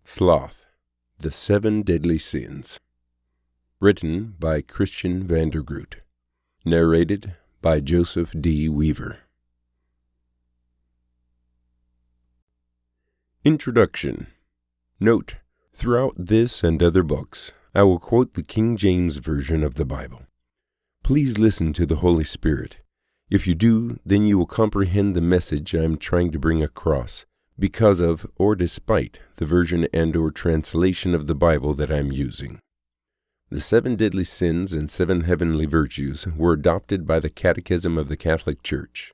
SLOTH, The 7 Deadly Sins. Written by Christian Vandergroot. Narrated by Joseph D. Weaver. Introduction. Note: throughout this and other books, I will quote the King James Version of the Bible. Please listen to the Holy Spirit. If you do, then you will comprehend the message I am trying to bring across, because of or despite the version and/or translation of the Bible that I am using. The 7 deadly sins and 7 heavenly virtues were adopted by the Catechism of the Catholic Church.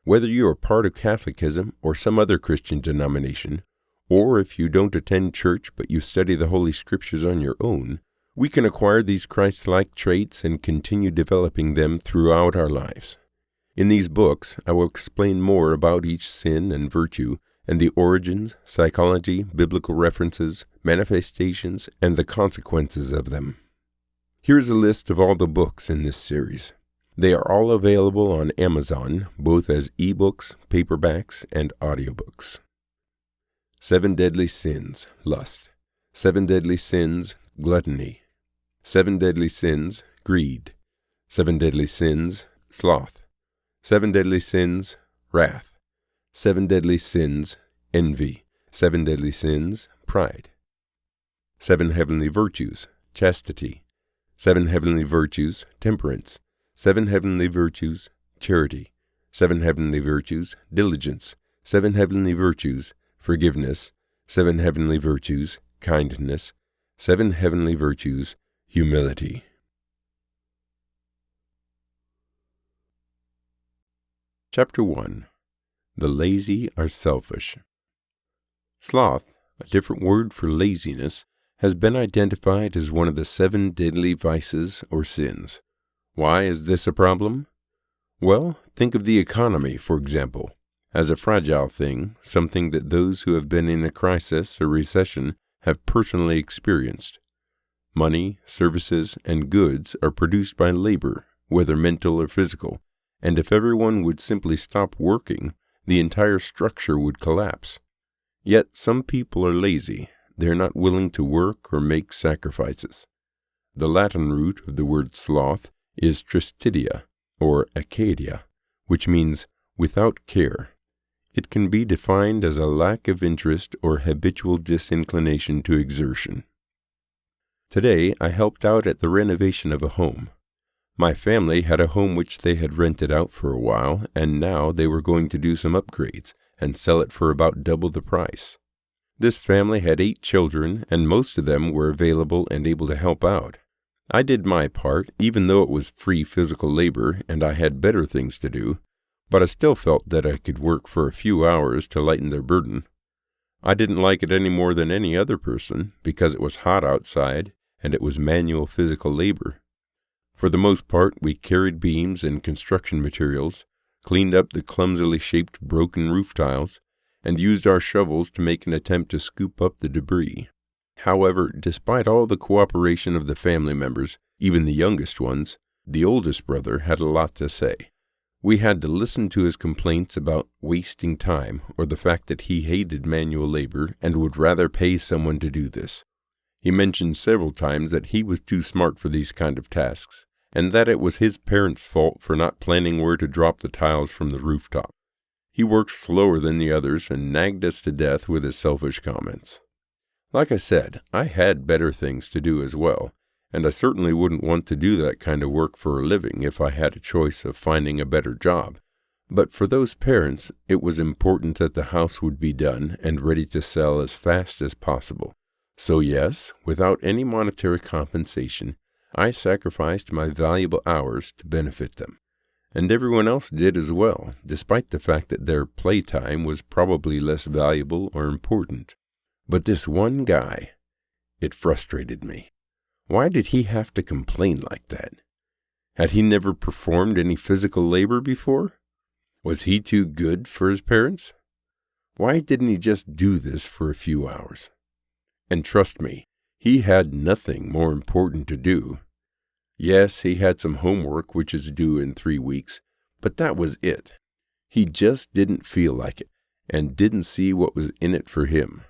Whether you are part of Catholicism or some other Christian denomination, or if you don't attend church but you study the Holy Scriptures on your own, we can acquire these Christ-like traits and continue developing them throughout our lives. In these books, I will explain more about each sin and virtue, and the origins, psychology, biblical references, manifestations, and the consequences of them. Here's a list of all the books in this series. They are all available on Amazon, both as ebooks, paperbacks, and audiobooks. 7 Deadly Sins, Lust. 7 Deadly Sins, Gluttony. 7 Deadly Sins, Greed. 7 Deadly Sins, Sloth. 7 Deadly Sins, Wrath. 7 Deadly Sins, Envy. 7 Deadly Sins, Pride. 7 Heavenly Virtues, Chastity. 7 Heavenly Virtues, Temperance. 7 Heavenly Virtues, Charity. 7 Heavenly Virtues, Diligence. 7 Heavenly Virtues, Forgiveness. 7 Heavenly Virtues, Kindness. 7 Heavenly Virtues, Humility. Chapter 1. The lazy are selfish. Sloth, a different word for laziness, has been identified as one of the 7 deadly vices or sins. Why is this a problem? Well, think of the economy, for example, as a fragile thing, something that those who have been in a crisis or recession have personally experienced. Money, services, and goods are produced by labor, whether mental or physical, and if everyone would simply stop working, the entire structure would collapse. Yet some people are lazy. They are not willing to work or make sacrifices. The Latin root of the word sloth is tristitia, or acedia, which means without care. It can be defined as a lack of interest or habitual disinclination to exertion. Today, I helped out at the renovation of a home. My family had a home which they had rented out for a while, and now they were going to do some upgrades and sell it for about double the price. This family had 8 children, and most of them were available and able to help out. I did my part, even though it was free physical labor and I had better things to do, but I still felt that I could work for a few hours to lighten their burden. I didn't like it any more than any other person because it was hot outside and it was manual physical labor. For the most part, we carried beams and construction materials, cleaned up the clumsily shaped broken roof tiles, and used our shovels to make an attempt to scoop up the debris. However, despite all the cooperation of the family members, even the youngest ones, the oldest brother had a lot to say. We had to listen to his complaints about wasting time or the fact that he hated manual labor and would rather pay someone to do this. He mentioned several times that he was too smart for these kind of tasks, and that it was his parents' fault for not planning where to drop the tiles from the rooftop. He worked slower than the others and nagged us to death with his selfish comments. Like I said, I had better things to do as well, and I certainly wouldn't want to do that kind of work for a living if I had a choice of finding a better job. But for those parents, it was important that the house would be done and ready to sell as fast as possible. So yes, without any monetary compensation, I sacrificed my valuable hours to benefit them. And everyone else did as well, despite the fact that their playtime was probably less valuable or important. But this one guy, it frustrated me. Why did he have to complain like that? Had he never performed any physical labor before? Was he too good for his parents? Why didn't he just do this for a few hours? And trust me, he had nothing more important to do. Yes, he had some homework which is due in 3 weeks, but that was it. He just didn't feel like it, and didn't see what was in it for him.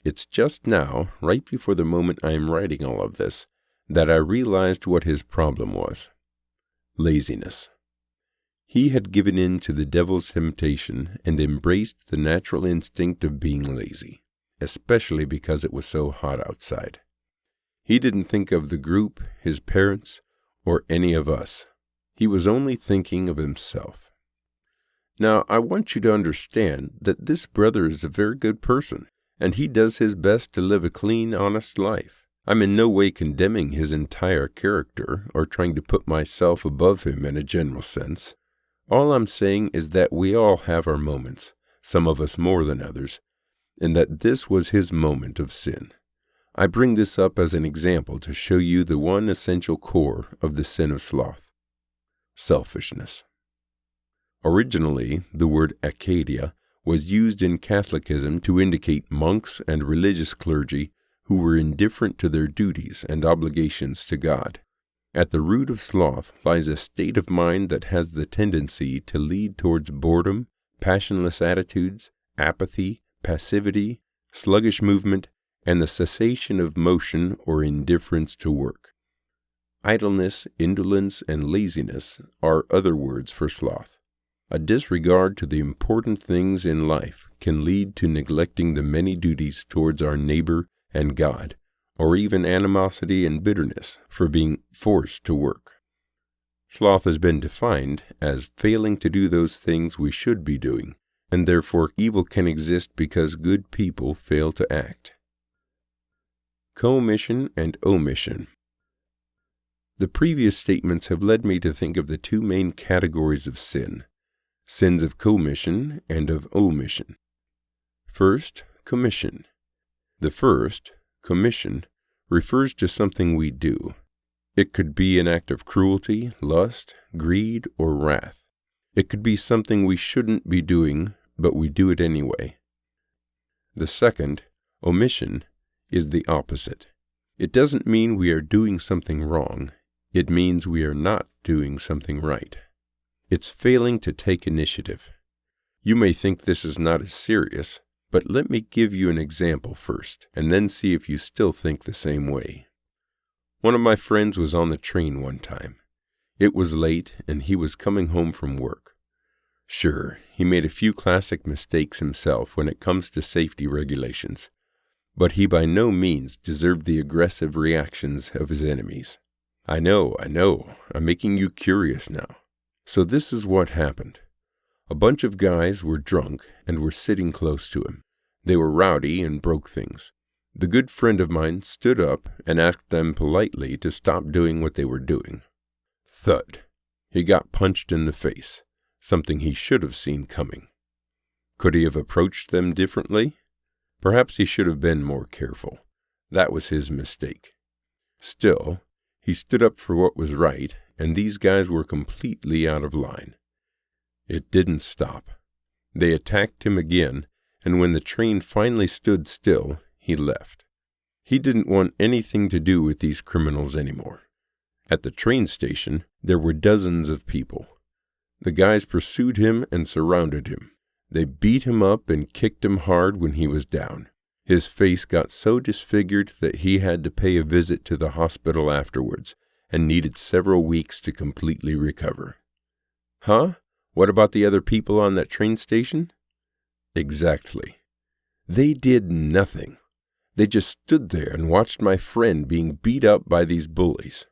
It's just now, right before the moment I am writing all of this, that I realized what his problem was. Laziness. He had given in to the devil's temptation and embraced the natural instinct of being lazy, especially because it was so hot outside. He didn't think of the group, his parents, or any of us. He was only thinking of himself. Now, I want you to understand that this brother is a very good person, and he does his best to live a clean, honest life. I'm in no way condemning his entire character or trying to put myself above him in a general sense. All I'm saying is that we all have our moments, some of us more than others, and that this was his moment of sin. I bring this up as an example to show you the one essential core of the sin of sloth: selfishness. Originally, the word Acadia was used in Catholicism to indicate monks and religious clergy who were indifferent to their duties and obligations to God. At the root of sloth lies a state of mind that has the tendency to lead towards boredom, passionless attitudes, apathy, passivity, sluggish movement, and the cessation of motion or indifference to work. Idleness, indolence, and laziness are other words for sloth. A disregard to the important things in life can lead to neglecting the many duties towards our neighbor and God, or even animosity and bitterness for being forced to work. Sloth has been defined as failing to do those things we should be doing, and therefore evil can exist because good people fail to act. Commission and omission. The previous statements have led me to think of the two main categories of sin: sins of commission and of omission. First, commission. The first, commission, refers to something we do. It could be an act of cruelty, lust, greed, or wrath. It could be something we shouldn't be doing, but we do it anyway. The second, omission, is the opposite. It doesn't mean we are doing something wrong. It means we are not doing something right. It's failing to take initiative. You may think this is not as serious, but let me give you an example first, and then see if you still think the same way. One of my friends was on the train one time. It was late, and he was coming home from work. Sure, he made a few classic mistakes himself when it comes to safety regulations, but he by no means deserved the aggressive reactions of his enemies. I know, I'm making you curious now. So this is what happened. A bunch of guys were drunk and were sitting close to him. They were rowdy and broke things. The good friend of mine stood up and asked them politely to stop doing what they were doing. Thud. He got punched in the face, something he should have seen coming. Could he have approached them differently? Perhaps he should have been more careful. That was his mistake. Still, he stood up for what was right, and these guys were completely out of line. It didn't stop. They attacked him again, and when the train finally stood still, he left. He didn't want anything to do with these criminals anymore. At the train station, there were dozens of people. The guys pursued him and surrounded him. They beat him up and kicked him hard when he was down. His face got so disfigured that he had to pay a visit to the hospital afterwards and needed several weeks to completely recover. Huh? What about the other people on that train station? Exactly. They did nothing. They just stood there and watched my friend being beat up by these bullies.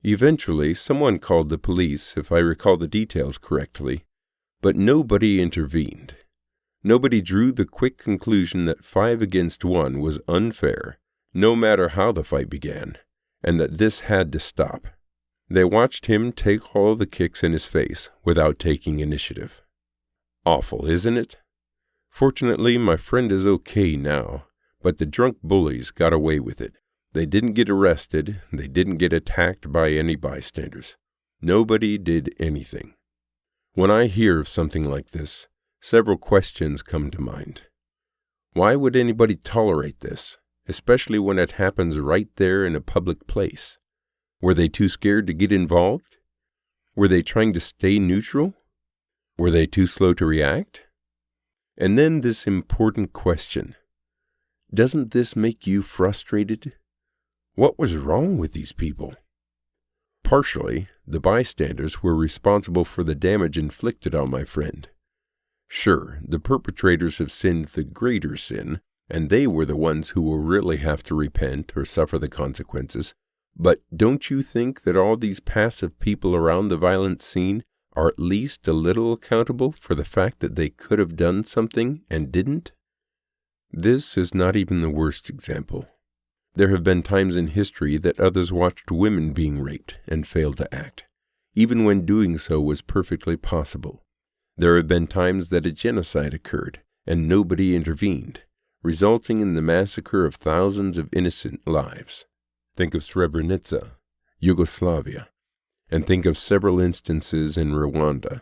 Eventually, someone called the police, if I recall the details correctly, but nobody intervened. Nobody drew the quick conclusion that 5 against 1 was unfair, no matter how the fight began, and that this had to stop. They watched him take all the kicks in his face without taking initiative. Awful, isn't it? Fortunately, my friend is okay now, but the drunk bullies got away with it. They didn't get arrested. They didn't get attacked by any bystanders. Nobody did anything. When I hear of something like this, several questions come to mind. Why would anybody tolerate this, especially when it happens right there in a public place? Were they too scared to get involved? Were they trying to stay neutral? Were they too slow to react? And then this important question. Doesn't this make you frustrated? What was wrong with these people? Partially, the bystanders were responsible for the damage inflicted on my friend. Sure, the perpetrators have sinned the greater sin, and they were the ones who will really have to repent or suffer the consequences. But don't you think that all these passive people around the violent scene are at least a little accountable for the fact that they could have done something and didn't? This is not even the worst example. There have been times in history that others watched women being raped and failed to act, even when doing so was perfectly possible. There have been times that a genocide occurred and nobody intervened, resulting in the massacre of thousands of innocent lives. Think of Srebrenica, Yugoslavia, and think of several instances in Rwanda.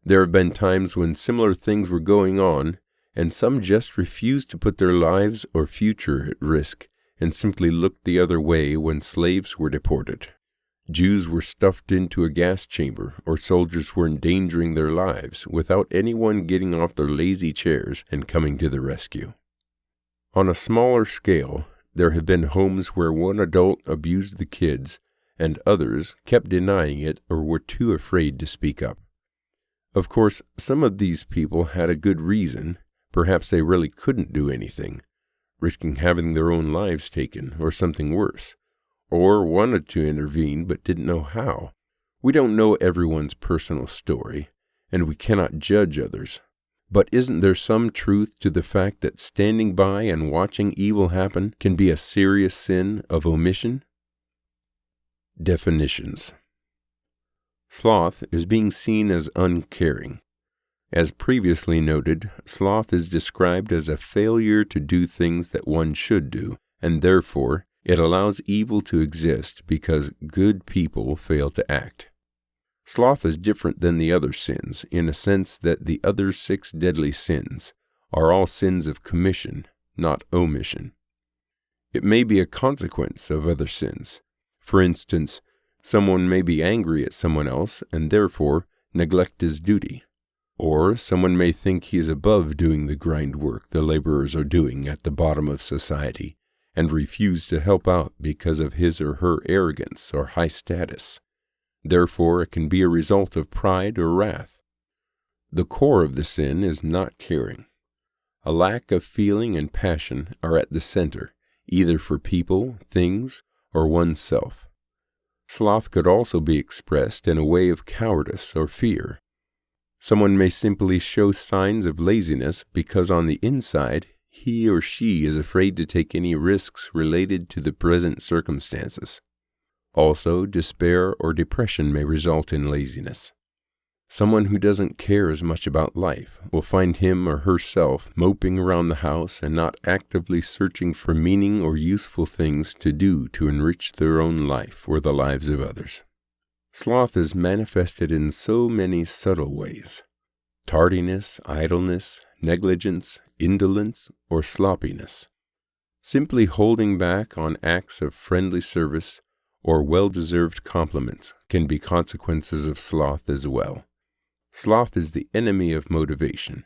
There have been times when similar things were going on, and some just refused to put their lives or future at risk and simply looked the other way when slaves were deported. Jews were stuffed into a gas chamber, or soldiers were endangering their lives without anyone getting off their lazy chairs and coming to the rescue. On a smaller scale, there have been homes where one adult abused the kids and others kept denying it or were too afraid to speak up. Of course, some of these people had a good reason. Perhaps they really couldn't do anything, risking having their own lives taken or something worse, or wanted to intervene but didn't know how. We don't know everyone's personal story, and we cannot judge others. But isn't there some truth to the fact that standing by and watching evil happen can be a serious sin of omission? Definitions. Sloth is being seen as uncaring. As previously noted, sloth is described as a failure to do things that one should do, and therefore it allows evil to exist because good people fail to act. Sloth is different than the other sins in a sense that the other 6 deadly sins are all sins of commission, not omission. It may be a consequence of other sins. For instance, someone may be angry at someone else and therefore neglect his duty. Or someone may think he is above doing the grind work the laborers are doing at the bottom of society and refuse to help out because of his or her arrogance or high status. Therefore, it can be a result of pride or wrath. The core of the sin is not caring. A lack of feeling and passion are at the center, either for people, things, or oneself. Sloth could also be expressed in a way of cowardice or fear. Someone may simply show signs of laziness because on the inside, he or she is afraid to take any risks related to the present circumstances. Also, despair or depression may result in laziness. Someone who doesn't care as much about life will find him or herself moping around the house and not actively searching for meaning or useful things to do to enrich their own life or the lives of others. Sloth is manifested in so many subtle ways. Tardiness, idleness, negligence, indolence, or sloppiness. Simply holding back on acts of friendly service or well-deserved compliments can be consequences of sloth as well. Sloth is the enemy of motivation,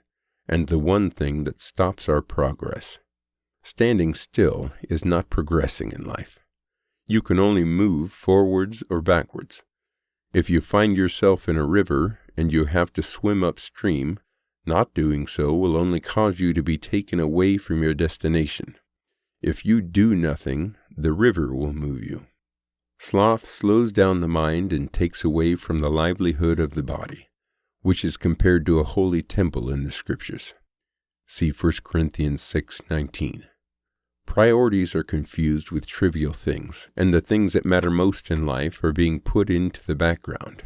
and the one thing that stops our progress. Standing still is not progressing in life. You can only move forwards or backwards. If you find yourself in a river and you have to swim upstream, not doing so will only cause you to be taken away from your destination. If you do nothing, the river will move you. Sloth slows down the mind and takes away from the livelihood of the body, which is compared to a holy temple in the Scriptures. See 1 Corinthians 6:19. Priorities are confused with trivial things, and the things that matter most in life are being put into the background.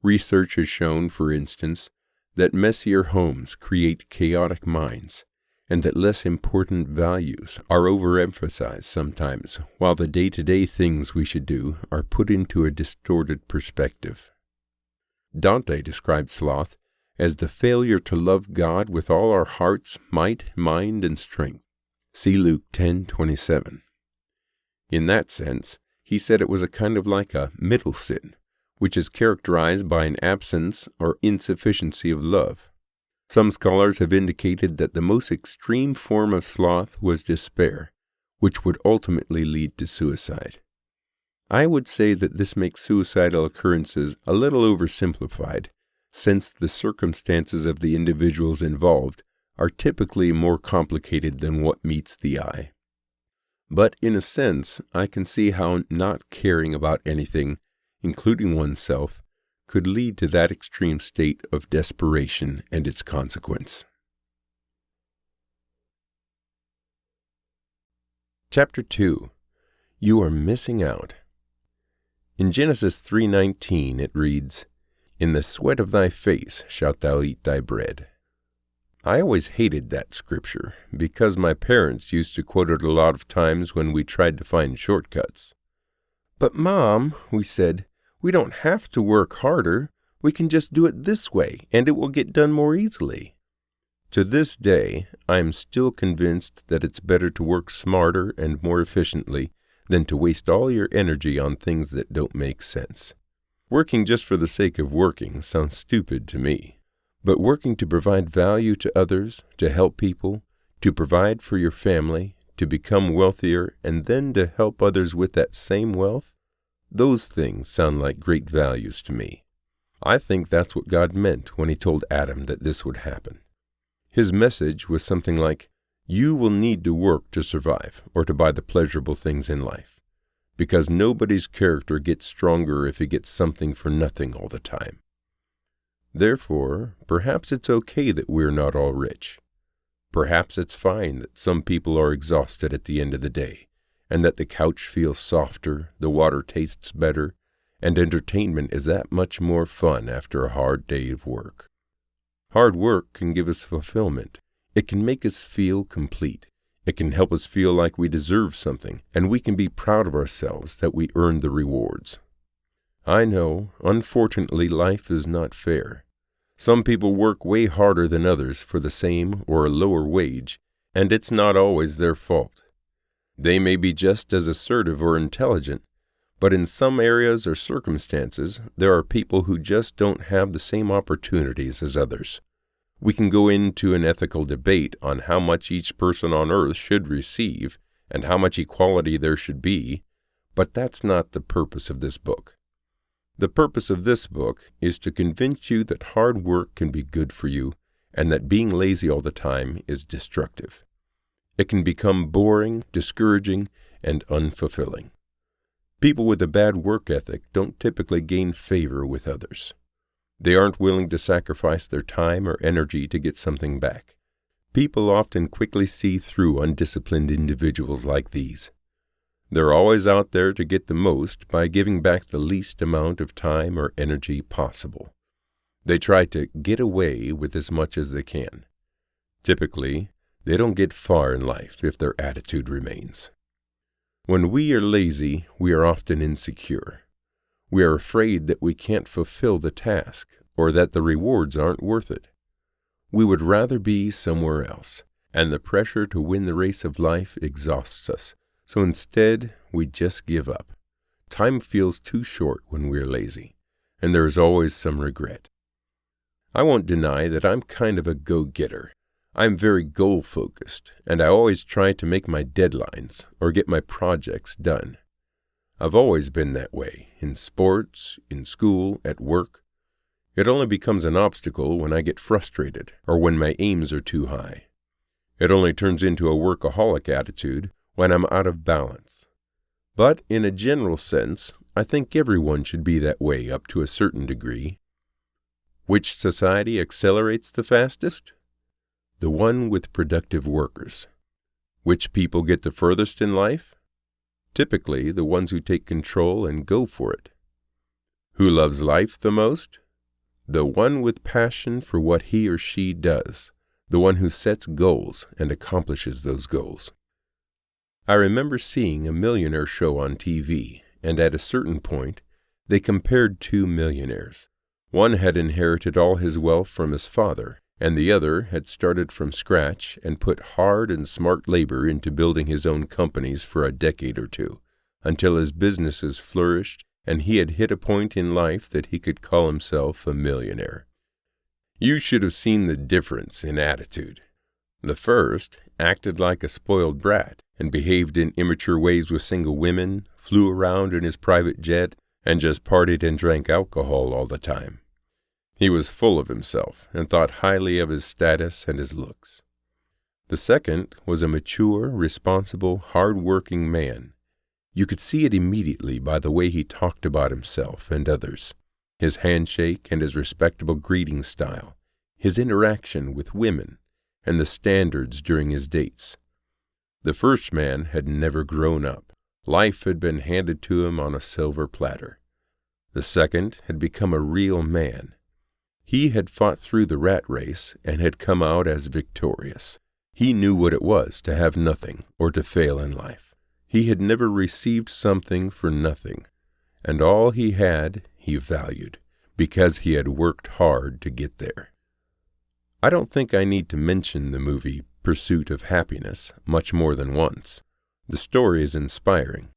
Research has shown, for instance, that messier homes create chaotic minds, and that less important values are overemphasized sometimes, while the day-to-day things we should do are put into a distorted perspective. Dante described sloth as the failure to love God with all our hearts, might, mind, and strength. See Luke 10:27. In that sense, He said it was a kind of like a middle sin, which is characterized by an absence or insufficiency of love. Some scholars have indicated that the most extreme form of sloth was despair, which would ultimately lead to suicide. I would say that this makes suicidal occurrences a little oversimplified, since the circumstances of the individuals involved are typically more complicated than what meets the eye. But in a sense, I can see how not caring about anything, including oneself, could lead to that extreme state of desperation and its consequence. Chapter 2. You are missing out. In Genesis 3:19 it reads, "In the sweat of thy face shalt thou eat thy bread." I always hated that scripture because my parents used to quote it a lot of times when we tried to find shortcuts. "But Mom," we said, "we don't have to work harder. We can just do it this way, and it will get done more easily." To this day, I am still convinced that it's better to work smarter and more efficiently than to waste all your energy on things that don't make sense. Working just for the sake of working sounds stupid to me, but working to provide value to others, to help people, to provide for your family, to become wealthier, and then to help others with that same wealth, those things sound like great values to me. I think that's what God meant when He told Adam that this would happen. His message was something like, you will need to work to survive or to buy the pleasurable things in life, because nobody's character gets stronger if he gets something for nothing all the time. Therefore, perhaps it's okay that we're not all rich. Perhaps it's fine that some people are exhausted at the end of the day, and that the couch feels softer, the water tastes better, and entertainment is that much more fun after a hard day of work. Hard work can give us fulfillment. It can make us feel complete. It can help us feel like we deserve something, and we can be proud of ourselves that we earned the rewards. I know, unfortunately, life is not fair. Some people work way harder than others for the same or a lower wage, and it's not always their fault. They may be just as assertive or intelligent, but in some areas or circumstances, there are people who just don't have the same opportunities as others. We can go into an ethical debate on how much each person on earth should receive and how much equality there should be, but that's not the purpose of this book. The purpose of this book is to convince you that hard work can be good for you and that being lazy all the time is destructive. It can become boring, discouraging, and unfulfilling. People with a bad work ethic don't typically gain favor with others. They aren't willing to sacrifice their time or energy to get something back. People often quickly see through undisciplined individuals like these. They're always out there to get the most by giving back the least amount of time or energy possible. They try to get away with as much as they can. Typically, they don't get far in life if their attitude remains. When we are lazy, we are often insecure. We are afraid that we can't fulfill the task or that the rewards aren't worth it. We would rather be somewhere else, and the pressure to win the race of life exhausts us, so instead we just give up. Time feels too short when we're lazy, and there is always some regret. I won't deny that I'm kind of a go-getter. I'm very goal-focused, and I always try to make my deadlines or get my projects done. I've always been that way, in sports, in school, at work. It only becomes an obstacle when I get frustrated or when my aims are too high. It only turns into a workaholic attitude when I'm out of balance. But in a general sense, I think everyone should be that way up to a certain degree. Which society accelerates the fastest? The one with productive workers. Which people get the furthest in life? Typically, the ones who take control and go for it. Who loves life the most? The one with passion for what he or she does, the one who sets goals and accomplishes those goals. I remember seeing a millionaire show on TV, and at a certain point, they compared two millionaires. One had inherited all his wealth from his father, and the other had started from scratch and put hard and smart labor into building his own companies for a decade or two, until his businesses flourished and he had hit a point in life that he could call himself a millionaire. You should have seen the difference in attitude. The first acted like a spoiled brat and behaved in immature ways with single women, flew around in his private jet, and just partied and drank alcohol all the time. He was full of himself and thought highly of his status and his looks. The second was a mature, responsible, hard-working man. You could see it immediately by the way he talked about himself and others, his handshake and his respectable greeting style, his interaction with women, and the standards during his dates. The first man had never grown up. Life had been handed to him on a silver platter. The second had become a real man. He had fought through the rat race and had come out as victorious. He knew what it was to have nothing or to fail in life. He had never received something for nothing, and all he had he valued because he had worked hard to get there. I don't think I need to mention the movie Pursuit of Happiness much more than once. The story is inspiring,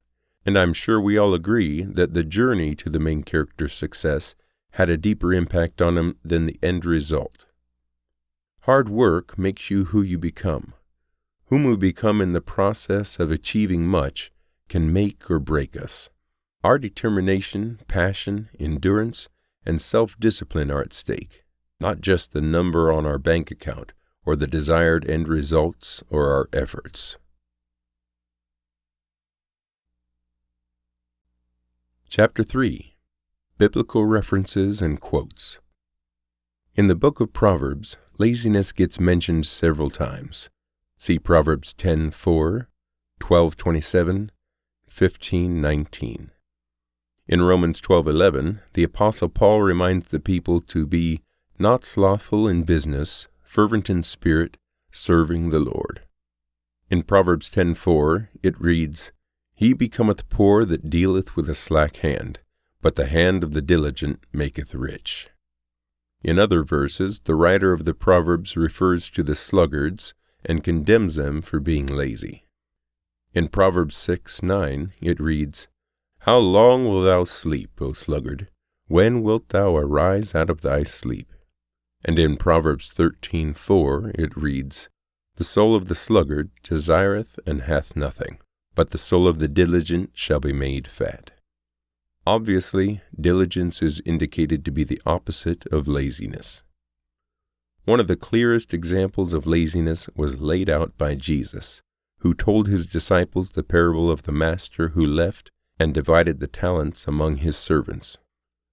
and I'm sure we all agree that the journey to the main character's success had a deeper impact on him than the end result. Hard work makes you who you become. Whom we become in the process of achieving much can make or break us. Our determination, passion, endurance, and self-discipline are at stake, not just the number on our bank account or the desired end results or our efforts. Chapter 3. Biblical References and Quotes. In the book of Proverbs, laziness gets mentioned several times. See Proverbs 10:4, 12:27, 15:19. In Romans 12:11, the Apostle Paul reminds the people to be not slothful in business, fervent in spirit, serving the Lord. In Proverbs 10:4, it reads, He becometh poor that dealeth with a slack hand, but the hand of the diligent maketh rich. In other verses, the writer of the Proverbs refers to the sluggards and condemns them for being lazy. In Proverbs 6:9, it reads, How long wilt thou sleep, O sluggard? When wilt thou arise out of thy sleep? And in Proverbs 13:4, it reads, The soul of the sluggard desireth and hath nothing, but the soul of the diligent shall be made fat. Obviously, diligence is indicated to be the opposite of laziness. One of the clearest examples of laziness was laid out by Jesus, who told his disciples the parable of the master who left and divided the talents among his servants.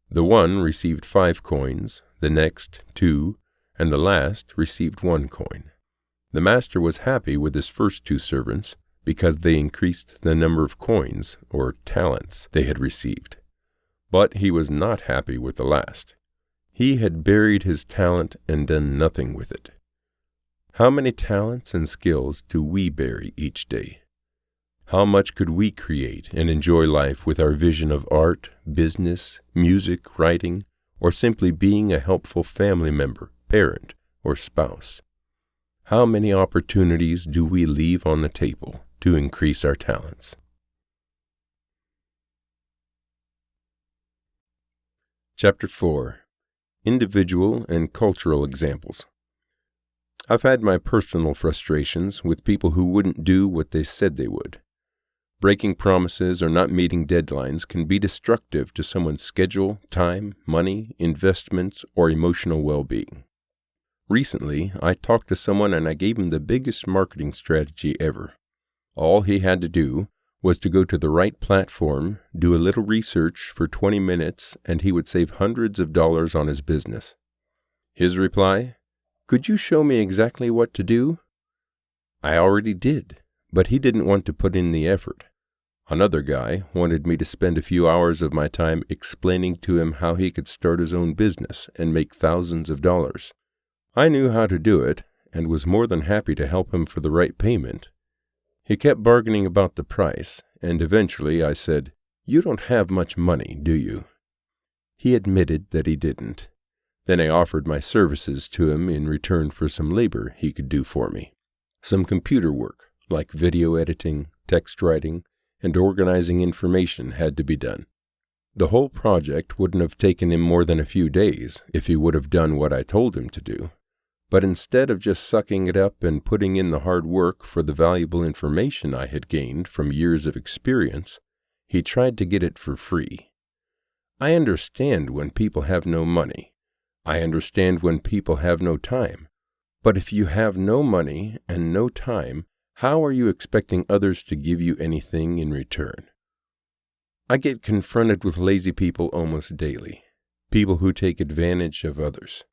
The one received 5 coins, the next 2, and the last received 1 coin. The master was happy with his first 2 servants because they increased the number of coins, or talents, they had received. But he was not happy with the last. He had buried his talent and done nothing with it. How many talents and skills do we bury each day? How much could we create and enjoy life with our vision of art, business, music, writing, or simply being a helpful family member, parent, or spouse? How many opportunities do we leave on the table to increase our talents? Chapter 4. Individual and Cultural Examples. I've had my personal frustrations with people who wouldn't do what they said they would. Breaking promises or not meeting deadlines can be destructive to someone's schedule, time, money, investments, or emotional well-being. Recently, I talked to someone and I gave him the biggest marketing strategy ever. All he had to do was to go to the right platform, do a little research for 20 minutes, and he would save hundreds of dollars on his business. His reply, "Could you show me exactly what to do?" I already did, but he didn't want to put in the effort. Another guy wanted me to spend a few hours of my time explaining to him how he could start his own business and make thousands of dollars. I knew how to do it and was more than happy to help him for the right payment. He kept bargaining about the price, and eventually I said, "You don't have much money, do you?" He admitted that he didn't. Then I offered my services to him in return for some labor he could do for me. Some computer work, like video editing, text writing, and organizing information had to be done. The whole project wouldn't have taken him more than a few days if he would have done what I told him to do. But instead of just sucking it up and putting in the hard work for the valuable information I had gained from years of experience, he tried to get it for free. I understand when people have no money. I understand when people have no time. But if you have no money and no time, how are you expecting others to give you anything in return? I get confronted with lazy people almost daily, people who take advantage of others.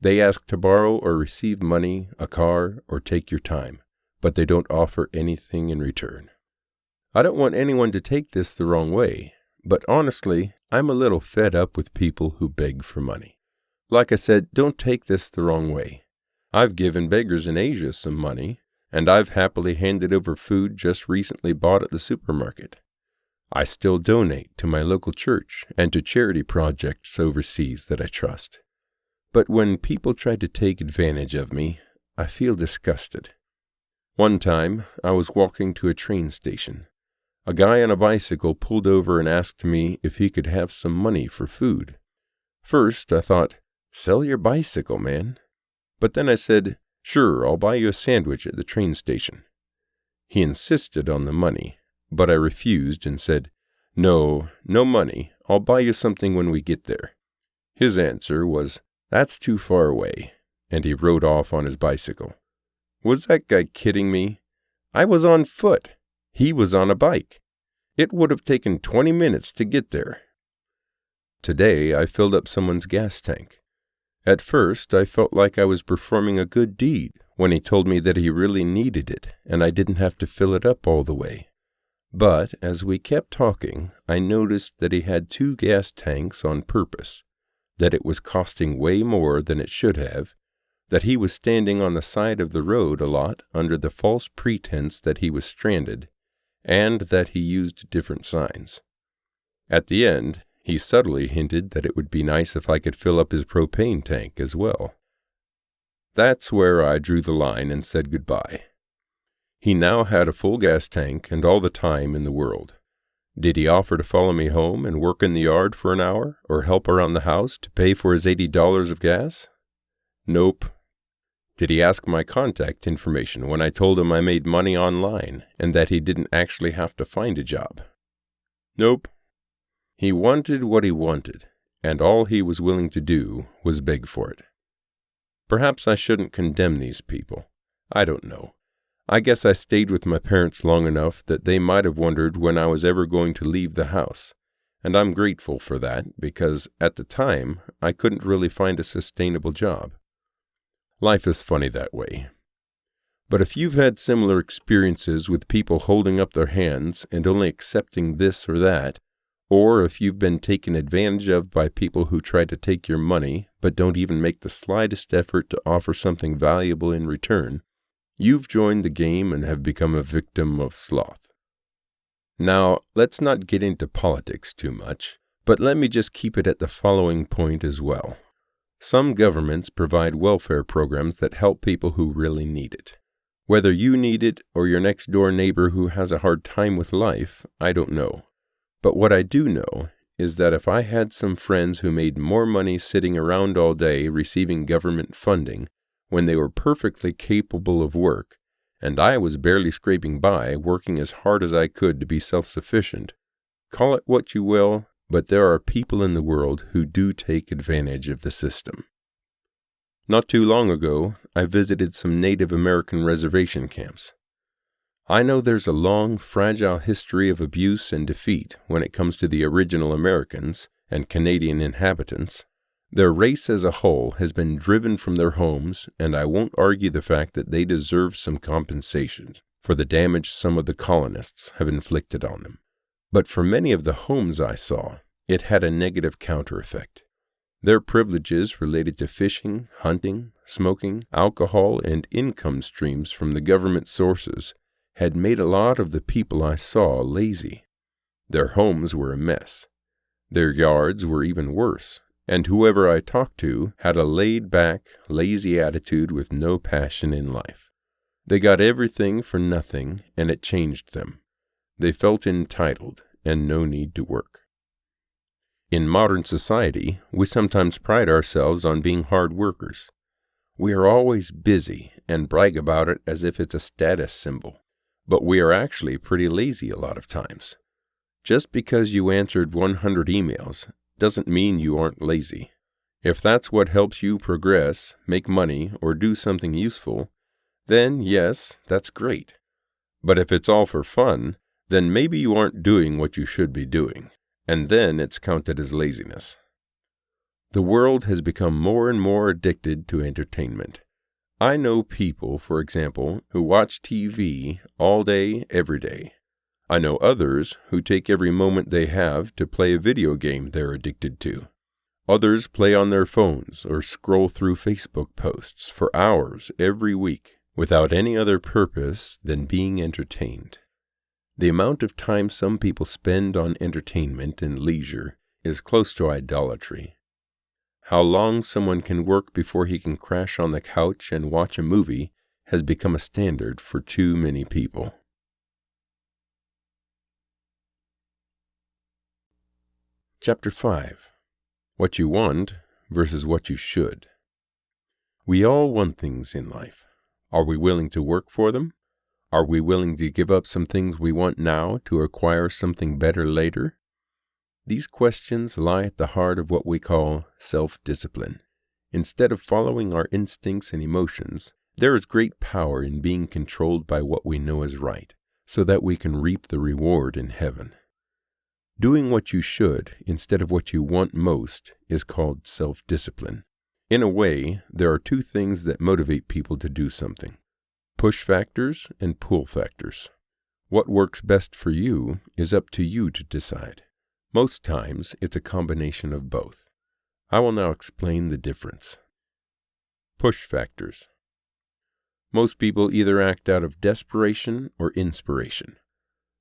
They ask to borrow or receive money, a car, or take your time, but they don't offer anything in return. I don't want anyone to take this the wrong way, but honestly, I'm a little fed up with people who beg for money. Like I said, don't take this the wrong way. I've given beggars in Asia some money, and I've happily handed over food just recently bought at the supermarket. I still donate to my local church and to charity projects overseas that I trust. But when people try to take advantage of me, I feel disgusted. One time, I was walking to a train station. A guy on a bicycle pulled over and asked me if he could have some money for food. First, I thought, sell your bicycle, man. But then I said, sure, I'll buy you a sandwich at the train station. He insisted on the money, but I refused and said, no money. I'll buy you something when we get there. His answer was, that's too far away, and he rode off on his bicycle. Was that guy kidding me? I was on foot. He was on a bike. It would have taken 20 minutes to get there. Today, I filled up someone's gas tank. At first, I felt like I was performing a good deed when he told me that he really needed it and I didn't have to fill it up all the way. But as we kept talking, I noticed that he had 2 gas tanks on purpose, that it was costing way more than it should have, that he was standing on the side of the road a lot under the false pretense that he was stranded, and that he used different signs. At the end, he subtly hinted that it would be nice if I could fill up his propane tank as well. That's where I drew the line and said goodbye. He now had a full gas tank and all the time in the world. Did he offer to follow me home and work in the yard for an hour, or help around the house to pay for his $80 of gas? Nope. Did he ask my contact information when I told him I made money online and that he didn't actually have to find a job? Nope. He wanted what he wanted, and all he was willing to do was beg for it. Perhaps I shouldn't condemn these people. I don't know. I guess I stayed with my parents long enough that they might have wondered when I was ever going to leave the house, and I'm grateful for that because at the time I couldn't really find a sustainable job. Life is funny that way. But if you've had similar experiences with people holding up their hands and only accepting this or that, or if you've been taken advantage of by people who try to take your money but don't even make the slightest effort to offer something valuable in return, you've joined the game and have become a victim of sloth. Now, let's not get into politics too much, but let me just keep it at the following point as well. Some governments provide welfare programs that help people who really need it. Whether you need it or your next-door neighbor who has a hard time with life, I don't know. But what I do know is that if I had some friends who made more money sitting around all day receiving government funding when they were perfectly capable of work, and I was barely scraping by, working as hard as I could to be self-sufficient, call it what you will, but there are people in the world who do take advantage of the system. Not too long ago, I visited some Native American reservation camps. I know there's a long, fragile history of abuse and defeat when it comes to the original Americans and Canadian inhabitants. Their race as a whole has been driven from their homes, and I won't argue the fact that they deserve some compensation for the damage some of the colonists have inflicted on them. But for many of the homes I saw, it had a negative counter-effect. Their privileges related to fishing, hunting, smoking, alcohol, and income streams from the government sources had made a lot of the people I saw lazy. Their homes were a mess. Their yards were even worse, and whoever I talked to had a laid-back, lazy attitude with no passion in life. They got everything for nothing, and it changed them. They felt entitled and no need to work. In modern society, we sometimes pride ourselves on being hard workers. We are always busy and brag about it as if it's a status symbol, but we are actually pretty lazy a lot of times. Just because you answered 100 emails doesn't mean you aren't lazy. If that's what helps you progress, make money, or do something useful, then yes, that's great. But if it's all for fun, then maybe you aren't doing what you should be doing, and then it's counted as laziness. The world has become more and more addicted to entertainment. I know people, for example, who watch TV all day, every day. I know others who take every moment they have to play a video game they're addicted to. Others play on their phones or scroll through Facebook posts for hours every week without any other purpose than being entertained. The amount of time some people spend on entertainment and leisure is close to idolatry. How long someone can work before he can crash on the couch and watch a movie has become a standard for too many people. Chapter 5. What you want versus what you should. We all want things in life. Are we willing to work for them? Are we willing to give up some things we want now to acquire something better later? These questions lie at the heart of what we call self-discipline. Instead of following our instincts and emotions, there is great power in being controlled by what we know is right, so that we can reap the reward in heaven. Doing what you should instead of what you want most is called self-discipline. In a way, there are two things that motivate people to do something: push factors and pull factors. What works best for you is up to you to decide. Most times, it's a combination of both. I will now explain the difference. Push factors. Most people either act out of desperation or inspiration.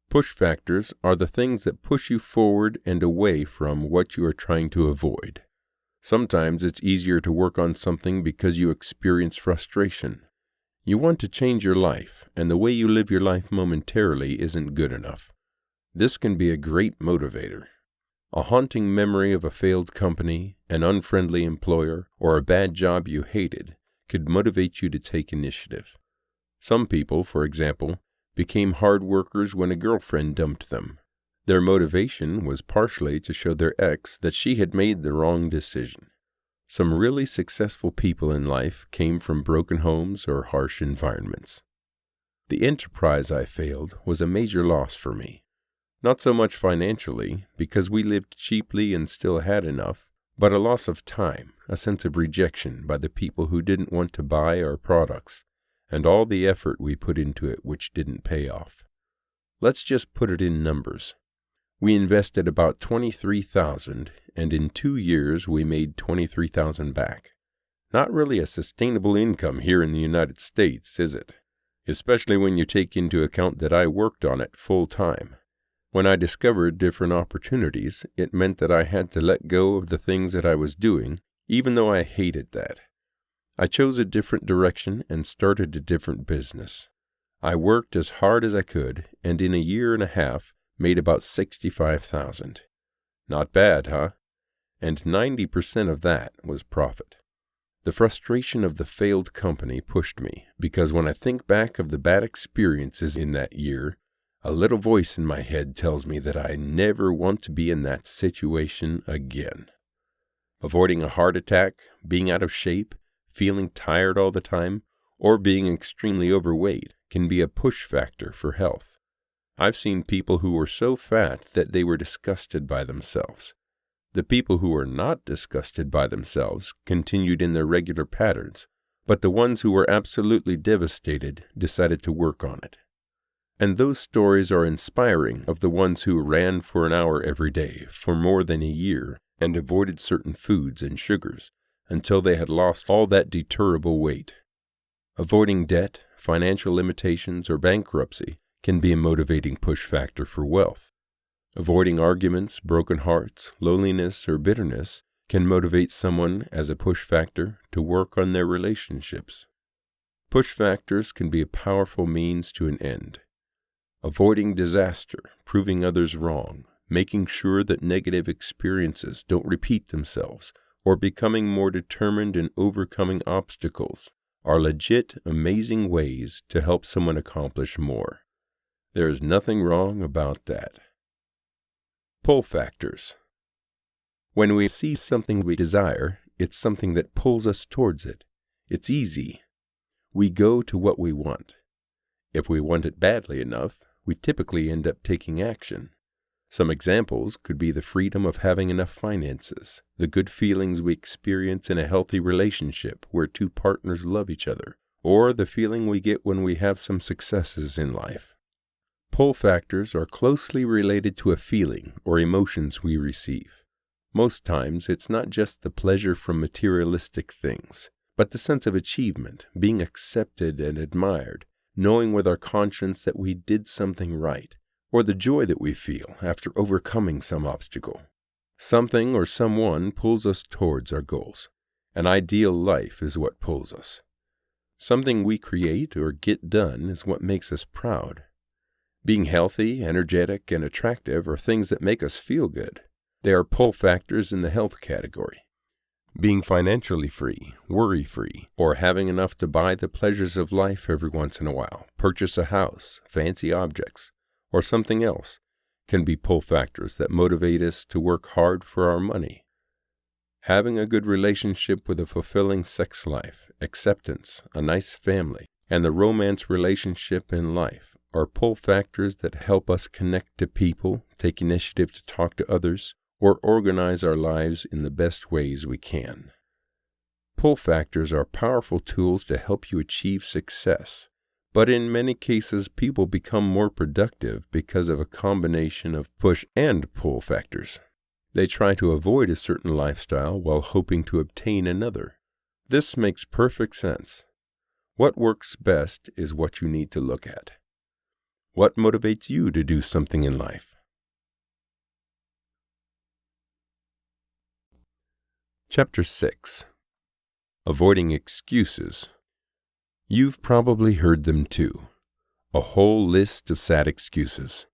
Push factors are the things that push you forward and away from what you are trying to avoid. Sometimes it's easier to work on something because you experience frustration. You want to change your life, and the way you live your life momentarily isn't good enough. This can be a great motivator. A haunting memory of a failed company, an unfriendly employer, or a bad job you hated could motivate you to take initiative. Some people, for example, became hard workers when a girlfriend dumped them. Their motivation was partially to show their ex that she had made the wrong decision. Some really successful people in life came from broken homes or harsh environments. The enterprise I failed was a major loss for me. Not so much financially, because we lived cheaply and still had enough, but a loss of time, a sense of rejection by the people who didn't want to buy our products, and all the effort we put into it which didn't pay off. Let's just put it in numbers. We invested about $23,000, and in 2 years we made $23,000 back. Not really a sustainable income here in the United States, is it? Especially when you take into account that I worked on it full time. When I discovered different opportunities, it meant that I had to let go of the things that I was doing, even though I hated that. I chose a different direction and started a different business. I worked as hard as I could, and in a year and a half, made about $65,000. Not bad, huh? And 90% of that was profit. The frustration of the failed company pushed me, because when I think back of the bad experiences in that year, a little voice in my head tells me that I never want to be in that situation again. Avoiding a heart attack, being out of shape, feeling tired all the time, or being extremely overweight can be a push factor for health. I've seen people who were so fat that they were disgusted by themselves. The people who were not disgusted by themselves continued in their regular patterns, but the ones who were absolutely devastated decided to work on it. And those stories are inspiring of the ones who ran for an hour every day for more than a year and avoided certain foods and sugars until they had lost all that deterrable weight. Avoiding debt, financial limitations, or bankruptcy can be a motivating push factor for wealth. Avoiding arguments, broken hearts, loneliness, or bitterness can motivate someone as a push factor to work on their relationships. Push factors can be a powerful means to an end. avoiding disaster, proving others wrong, making sure that negative experiences don't repeat themselves, or becoming more determined in overcoming obstacles are legit, amazing ways to help someone accomplish more. There is nothing wrong about that. Pull factors. When we see something we desire, it's something that pulls us towards it. It's easy. We go to what we want. If we want it badly enough, we typically end up taking action. Some examples could be the freedom of having enough finances, the good feelings we experience in a healthy relationship where two partners love each other, or the feeling we get when we have some successes in life. Pull factors are closely related to a feeling or emotions we receive. Most times, it's not just the pleasure from materialistic things, but the sense of achievement, being accepted and admired, knowing with our conscience that we did something right, or the joy that we feel after overcoming some obstacle. Something or someone pulls us towards our goals. An ideal life is what pulls us. Something we create or get done is what makes us proud. Being healthy, energetic, and attractive are things that make us feel good. They are pull factors in the health category. Being financially free, worry-free, or having enough to buy the pleasures of life every once in a while, purchase a house, fancy objects, or something else, can be pull factors that motivate us to work hard for our money. Having a good relationship with a fulfilling sex life, acceptance, a nice family, and the romance relationship in life are pull factors that help us connect to people, take initiative to talk to others, or organize our lives in the best ways we can. Pull factors are powerful tools to help you achieve success, but in many cases people become more productive because of a combination of push and pull factors. They try to avoid a certain lifestyle while hoping to obtain another. This makes perfect sense. What works best is what you need to look at. What motivates you to do something in life? Chapter 6. Avoiding excuses. You've probably heard them too. A whole list of sad excuses.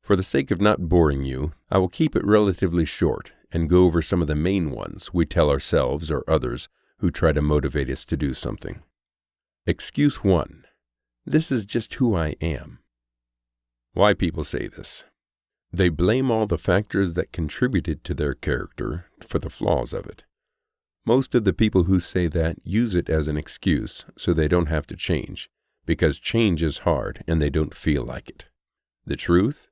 For the sake of not boring you, I will keep it relatively short and go over some of the main ones we tell ourselves or others who try to motivate us to do something. Excuse 1. This is just who I am. Why people say this? They blame all the factors that contributed to their character for the flaws of it. Most of the people who say that use it as an excuse so they don't have to change, because change is hard and they don't feel like it. The truth?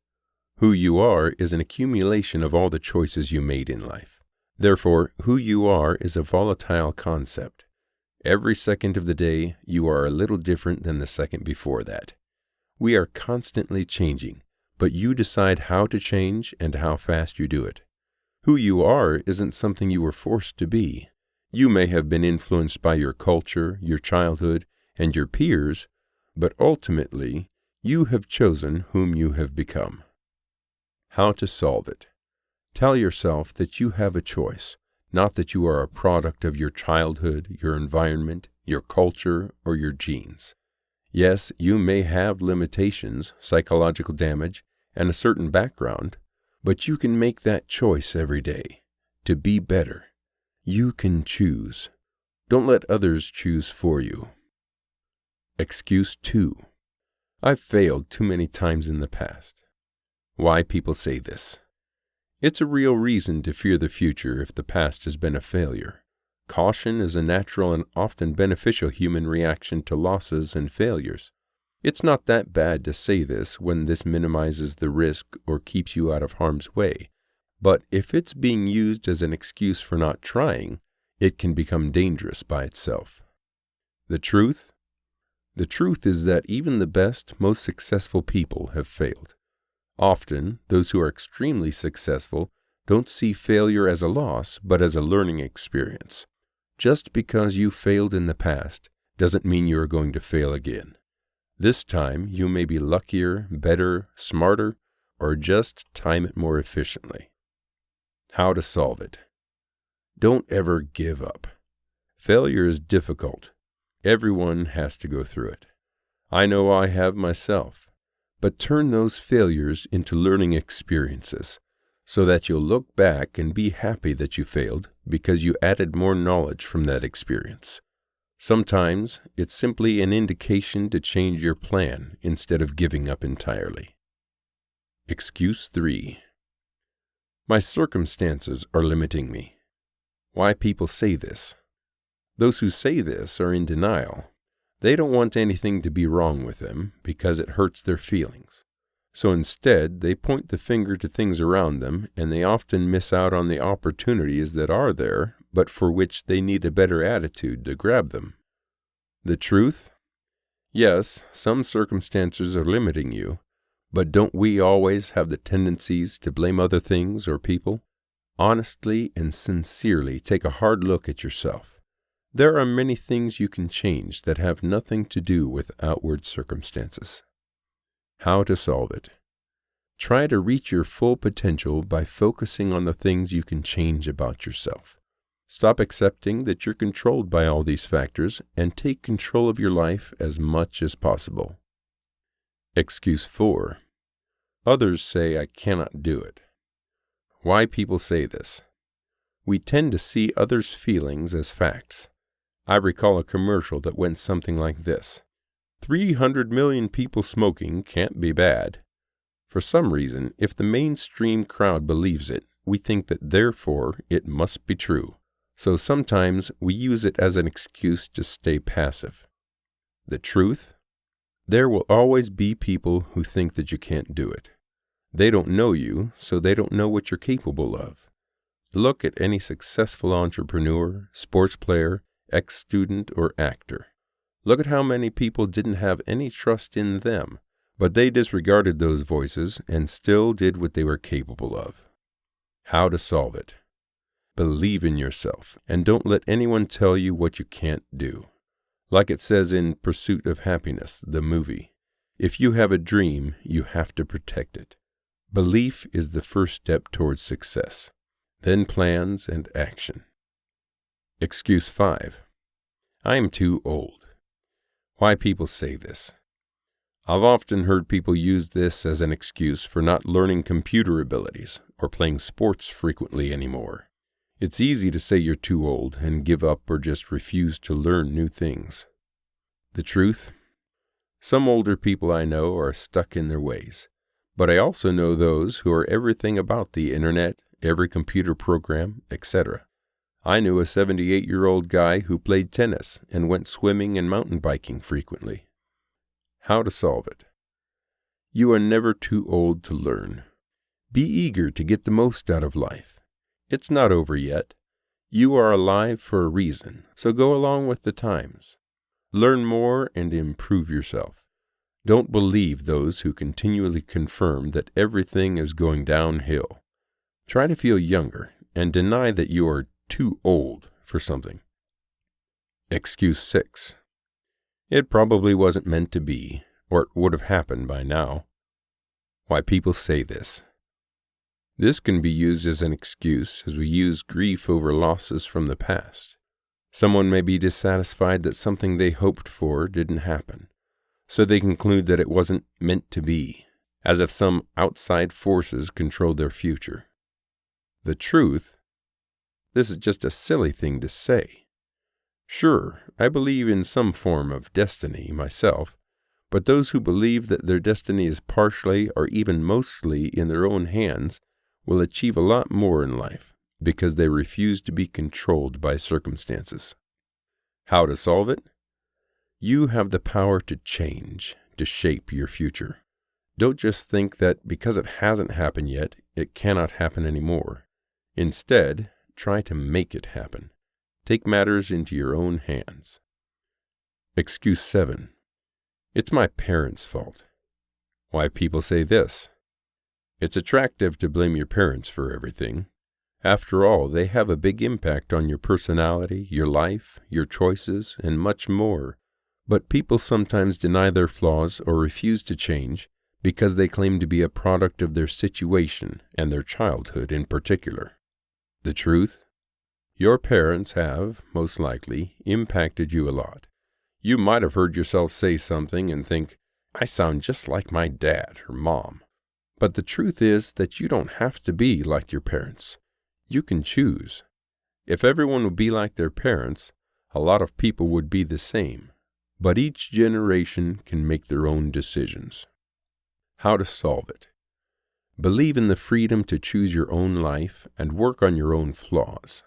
Who you are is an accumulation of all the choices you made in life. Therefore, who you are is a volatile concept. Every second of the day, you are a little different than the second before that. We are constantly changing, but you decide how to change and how fast you do it. Who you are isn't something you were forced to be. You may have been influenced by your culture, your childhood, and your peers, but ultimately, you have chosen whom you have become. How to solve it? Tell yourself that you have a choice, not that you are a product of your childhood, your environment, your culture, or your genes. Yes, you may have limitations, psychological damage, and a certain background, but you can make that choice every day to be better. You can choose. Don't let others choose for you. Excuse 2. I've failed too many times in the past. Why people say this? It's a real reason to fear the future if the past has been a failure. Caution is a natural and often beneficial human reaction to losses and failures. It's not that bad to say this when this minimizes the risk or keeps you out of harm's way. But if it's being used as an excuse for not trying, it can become dangerous by itself. The truth? The truth is that even the best, most successful people have failed. Often, those who are extremely successful don't see failure as a loss, but as a learning experience. Just because you failed in the past doesn't mean you are going to fail again. This time, you may be luckier, better, smarter, or just time it more efficiently. How to solve it? Don't ever give up. Failure is difficult. Everyone has to go through it. I know I have myself. but turn those failures into learning experiences, so that you'll look back and be happy that you failed because you added more knowledge from that experience. Sometimes it's simply an indication to change your plan instead of giving up entirely. Excuse 3. My circumstances are limiting me. Why people say this? Those who say this are in denial. They don't want anything to be wrong with them because it hurts their feelings. So instead, they point the finger to things around them, and they often miss out on the opportunities that are there, but for which they need a better attitude to grab them. The truth? Yes, some circumstances are limiting you, but don't we always have the tendencies to blame other things or people? Honestly and sincerely take a hard look at yourself. There are many things you can change that have nothing to do with outward circumstances. How to solve it? Try to reach your full potential by focusing on the things you can change about yourself. Stop accepting that you're controlled by all these factors and take control of your life as much as possible. Excuse 4. Others say I cannot do it. Why people say this? We tend to see others' feelings as facts. I recall a commercial that went something like this: 300 million people smoking can't be bad. For some reason, if the mainstream crowd believes it, we think that therefore it must be true. So sometimes we use it as an excuse to stay passive. The truth? There will always be people who think that you can't do it. They don't know you, so they don't know what you're capable of. Look at any successful entrepreneur, sports player, ex-student, or actor. Look at how many people didn't have any trust in them, but they disregarded those voices and still did what they were capable of. How to solve it? Believe in yourself, and don't let anyone tell you what you can't do. Like it says in Pursuit of Happiness, the movie, if you have a dream, you have to protect it. Belief is the first step towards success, then plans and action. Excuse 5. I am too old. Why people say this? I've often heard people use this as an excuse for not learning computer abilities or playing sports frequently anymore. It's easy to say you're too old and give up or just refuse to learn new things. The truth? Some older people I know are stuck in their ways, but I also know those who are everything about the internet, every computer program, etc. I knew a 78-year-old guy who played tennis and went swimming and mountain biking frequently. How to solve it? You are never too old to learn. Be eager to get the most out of life. It's not over yet. You are alive for a reason, so go along with the times. Learn more and improve yourself. Don't believe those who continually confirm that everything is going downhill. Try to feel younger and deny that you are too old for something. Excuse 6. It probably wasn't meant to be, or it would have happened by now. Why people say this? This can be used as an excuse as we use grief over losses from the past. Someone may be dissatisfied that something they hoped for didn't happen, so they conclude that it wasn't meant to be, as if some outside forces controlled their future. The truth? This is just a silly thing to say. Sure, I believe in some form of destiny myself, but those who believe that their destiny is partially or even mostly in their own hands will achieve a lot more in life because they refuse to be controlled by circumstances. How to solve it? You have the power to change, to shape your future. Don't just think that because it hasn't happened yet, it cannot happen anymore. Instead, try to make it happen. Take matters into your own hands. Excuse 7. It's my parents' fault. Why people say this? It's attractive to blame your parents for everything. After all, they have a big impact on your personality, your life, your choices, and much more. But people sometimes deny their flaws or refuse to change because they claim to be a product of their situation and their childhood in particular. The truth? Your parents have, most likely, impacted you a lot. You might have heard yourself say something and think, I sound just like my dad or mom. But the truth is that you don't have to be like your parents. You can choose. If everyone would be like their parents, a lot of people would be the same. But each generation can make their own decisions. How to solve it. Believe in the freedom to choose your own life and work on your own flaws.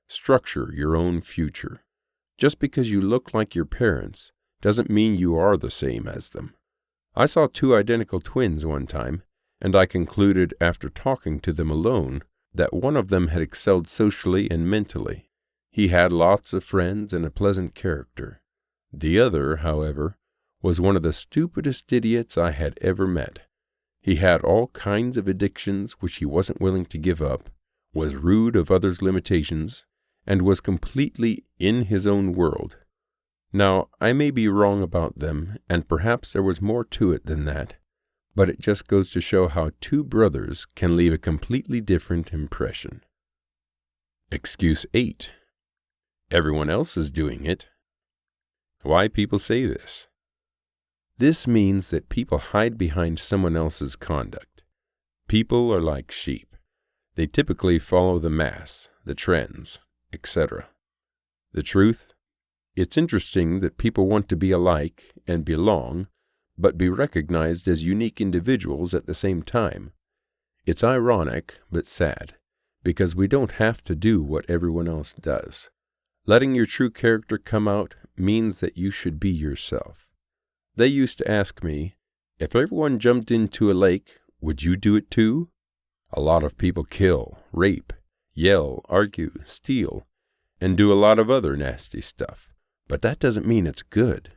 Structure your own future. Just because you look like your parents doesn't mean you are the same as them. I saw two identical twins one time, and I concluded after talking to them alone that one of them had excelled socially and mentally. He had lots of friends and a pleasant character. The other, however, was one of the stupidest idiots I had ever met. He had all kinds of addictions which he wasn't willing to give up, was rude of others' limitations, and was completely in his own world. Now, I may be wrong about them, and perhaps there was more to it than that, but it just goes to show how two brothers can leave a completely different impression. Excuse 8. Everyone else is doing it. Why people say this? This means that people hide behind someone else's conduct. People are like sheep. They typically follow the mass, the trends, etc. The truth? It's interesting that people want to be alike and belong, but be recognized as unique individuals at the same time. It's ironic, but sad, because we don't have to do what everyone else does. Letting your true character come out means that you should be yourself. They used to ask me, if everyone jumped into a lake, would you do it too? A lot of people kill, rape, yell, argue, steal, and do a lot of other nasty stuff. But that doesn't mean it's good.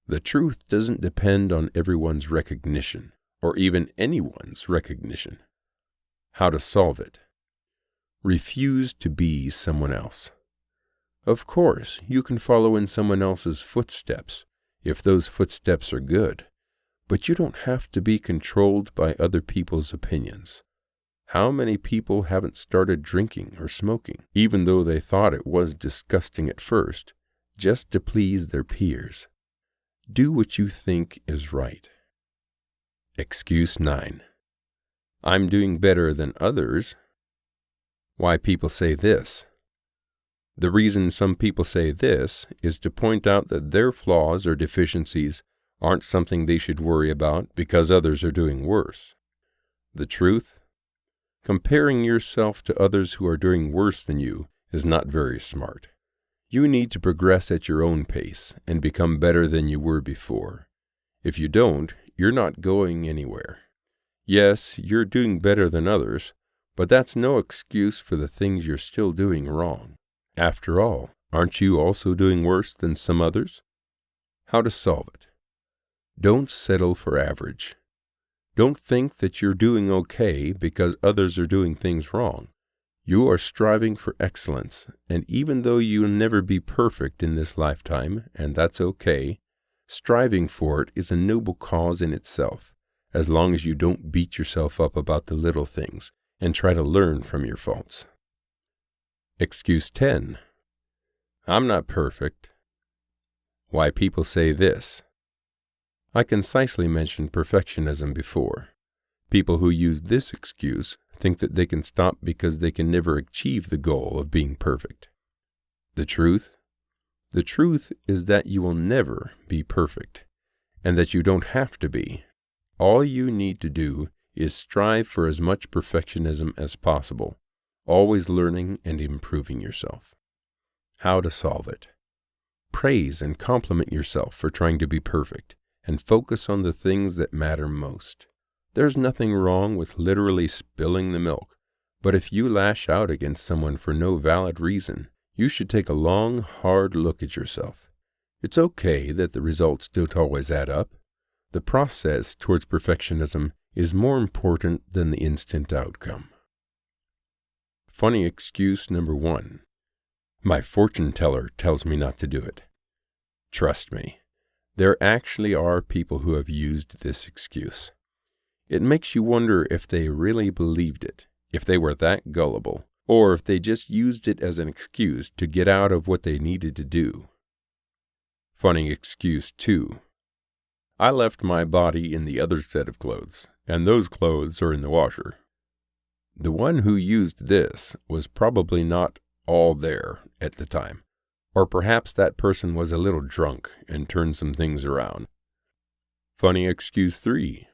The truth doesn't depend on everyone's recognition, or even anyone's recognition. How to solve it. Refuse to be someone else. Of course, you can follow in someone else's footsteps, if those footsteps are good, but you don't have to be controlled by other people's opinions. How many people haven't started drinking or smoking, even though they thought it was disgusting at first, just to please their peers? Do what you think is right. Excuse 9. I'm doing better than others. Why people say this? The reason some people say this is to point out that their flaws or deficiencies aren't something they should worry about because others are doing worse. The truth? Comparing yourself to others who are doing worse than you is not very smart. You need to progress at your own pace and become better than you were before. If you don't, you're not going anywhere. Yes, you're doing better than others, but that's no excuse for the things you're still doing wrong. After all, aren't you also doing worse than some others? How to solve it. Don't settle for average. Don't think that you're doing okay because others are doing things wrong. You are striving for excellence, and even though you'll never be perfect in this lifetime, and that's okay, striving for it is a noble cause in itself, as long as you don't beat yourself up about the little things and try to learn from your faults. Excuse 10. I'm not perfect. Why people say this. I concisely mentioned perfectionism before. People who use this excuse think that they can stop because they can never achieve the goal of being perfect. The truth? The truth is that you will never be perfect, and that you don't have to be. All you need to do is strive for as much perfectionism as possible, always learning and improving yourself. How to solve it. Praise and compliment yourself for trying to be perfect, and focus on the things that matter most. There's nothing wrong with literally spilling the milk, but if you lash out against someone for no valid reason, you should take a long, hard look at yourself. It's okay that the results don't always add up. The process towards perfectionism is more important than the instant outcome. Funny excuse number 1. My fortune teller tells me not to do it. Trust me, there actually are people who have used this excuse. It makes you wonder if they really believed it, if they were that gullible, or if they just used it as an excuse to get out of what they needed to do. Funny excuse 2. I left my body in the other set of clothes, and those clothes are in the washer. The one who used this was probably not all there at the time, or perhaps that person was a little drunk and turned some things around. Funny excuse 3.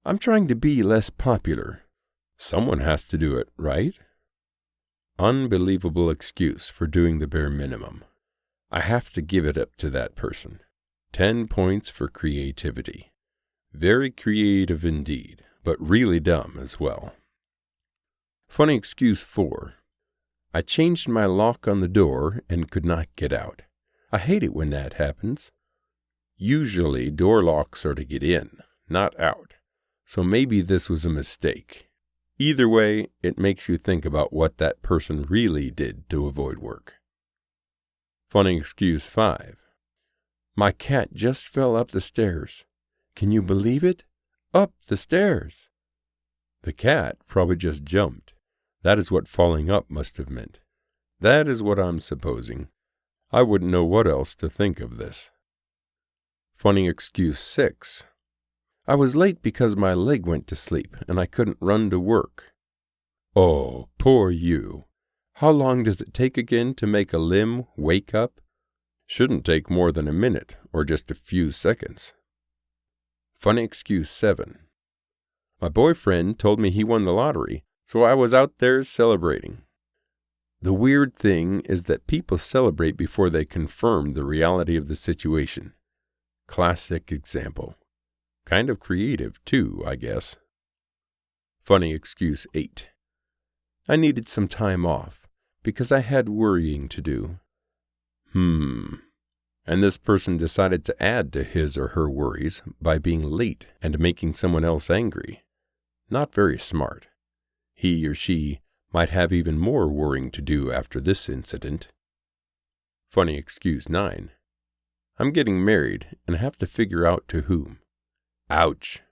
I'm trying to be less popular. Someone has to do it, right? Unbelievable excuse for doing the bare minimum. I have to give it up to that person. 10 points for creativity. Very creative indeed, but really dumb as well. Funny excuse 4. I changed my lock on the door and could not get out. I hate it when that happens. Usually door locks are to get in, not out, so maybe this was a mistake. Either way, it makes you think about what that person really did to avoid work. Funny excuse 5. My cat just fell up the stairs. Can you believe it? Up the stairs. The cat probably just jumped. That is what falling up must have meant. That is what I'm supposing. I wouldn't know what else to think of this. Funny excuse 6. I was late because my leg went to sleep and I couldn't run to work. Oh, poor you. How long does it take again to make a limb wake up? Shouldn't take more than a minute or just a few seconds. Funny excuse 7. My boyfriend told me he won the lottery, so I was out there celebrating. The weird thing is that people celebrate before they confirm the reality of the situation. Classic example. Kind of creative, too, I guess. Funny excuse 8. I needed some time off because I had worrying to do. And this person decided to add to his or her worries by being late and making someone else angry. Not very smart. He or she might have even more worrying to do after this incident. Funny excuse 9. I'm getting married and have to figure out to whom. Ouch.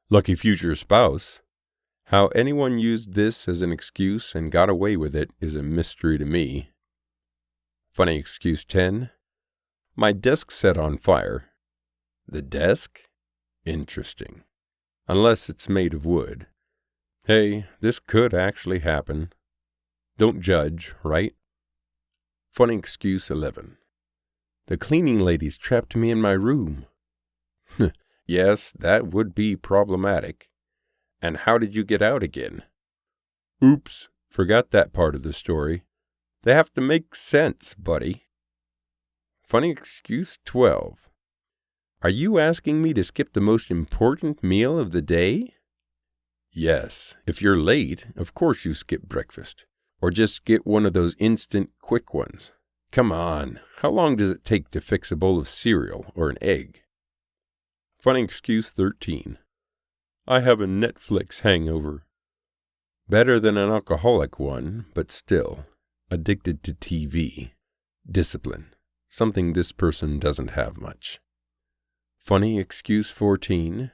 Lucky future spouse. How anyone used this as an excuse and got away with it is a mystery to me. Funny excuse 10. My desk set on fire. The desk? Interesting. Unless it's made of wood. Hey, this could actually happen. Don't judge, right? Funny excuse 11. The cleaning ladies trapped me in my room. Yes, that would be problematic. And how did you get out again? Oops, forgot that part of the story. They have to make sense, buddy. Funny excuse 12. Are you asking me to skip the most important meal of the day? Yes, if you're late, of course you skip breakfast. Or just get one of those instant quick ones. Come on, how long does it take to fix a bowl of cereal or an egg? Funny excuse 13. I have a Netflix hangover. Better than an alcoholic one, but still. Addicted to TV. Discipline. Something this person doesn't have much. Funny excuse 14.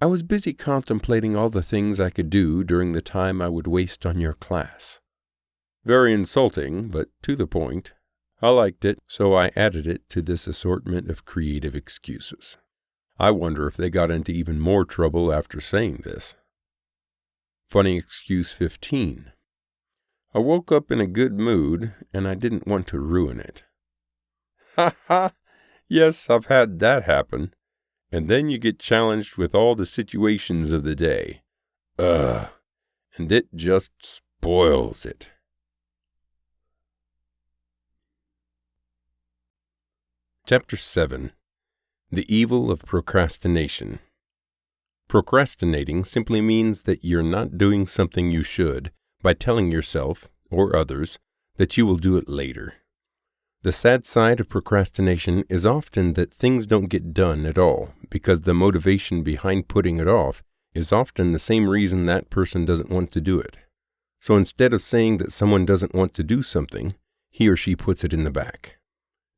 I was busy contemplating all the things I could do during the time I would waste on your class. Very insulting, but to the point. I liked it, so I added it to this assortment of creative excuses. I wonder if they got into even more trouble after saying this. Funny excuse 15. I woke up in a good mood, and I didn't want to ruin it. Ha ha! Yes, I've had that happen. And then you get challenged with all the situations of the day. And it just spoils it. Chapter 7. The Evil of Procrastination. Procrastinating simply means that you're not doing something you should by telling yourself, or others, that you will do it later. The sad side of procrastination is often that things don't get done at all because the motivation behind putting it off is often the same reason that person doesn't want to do it. So instead of saying that someone doesn't want to do something, he or she puts it in the back.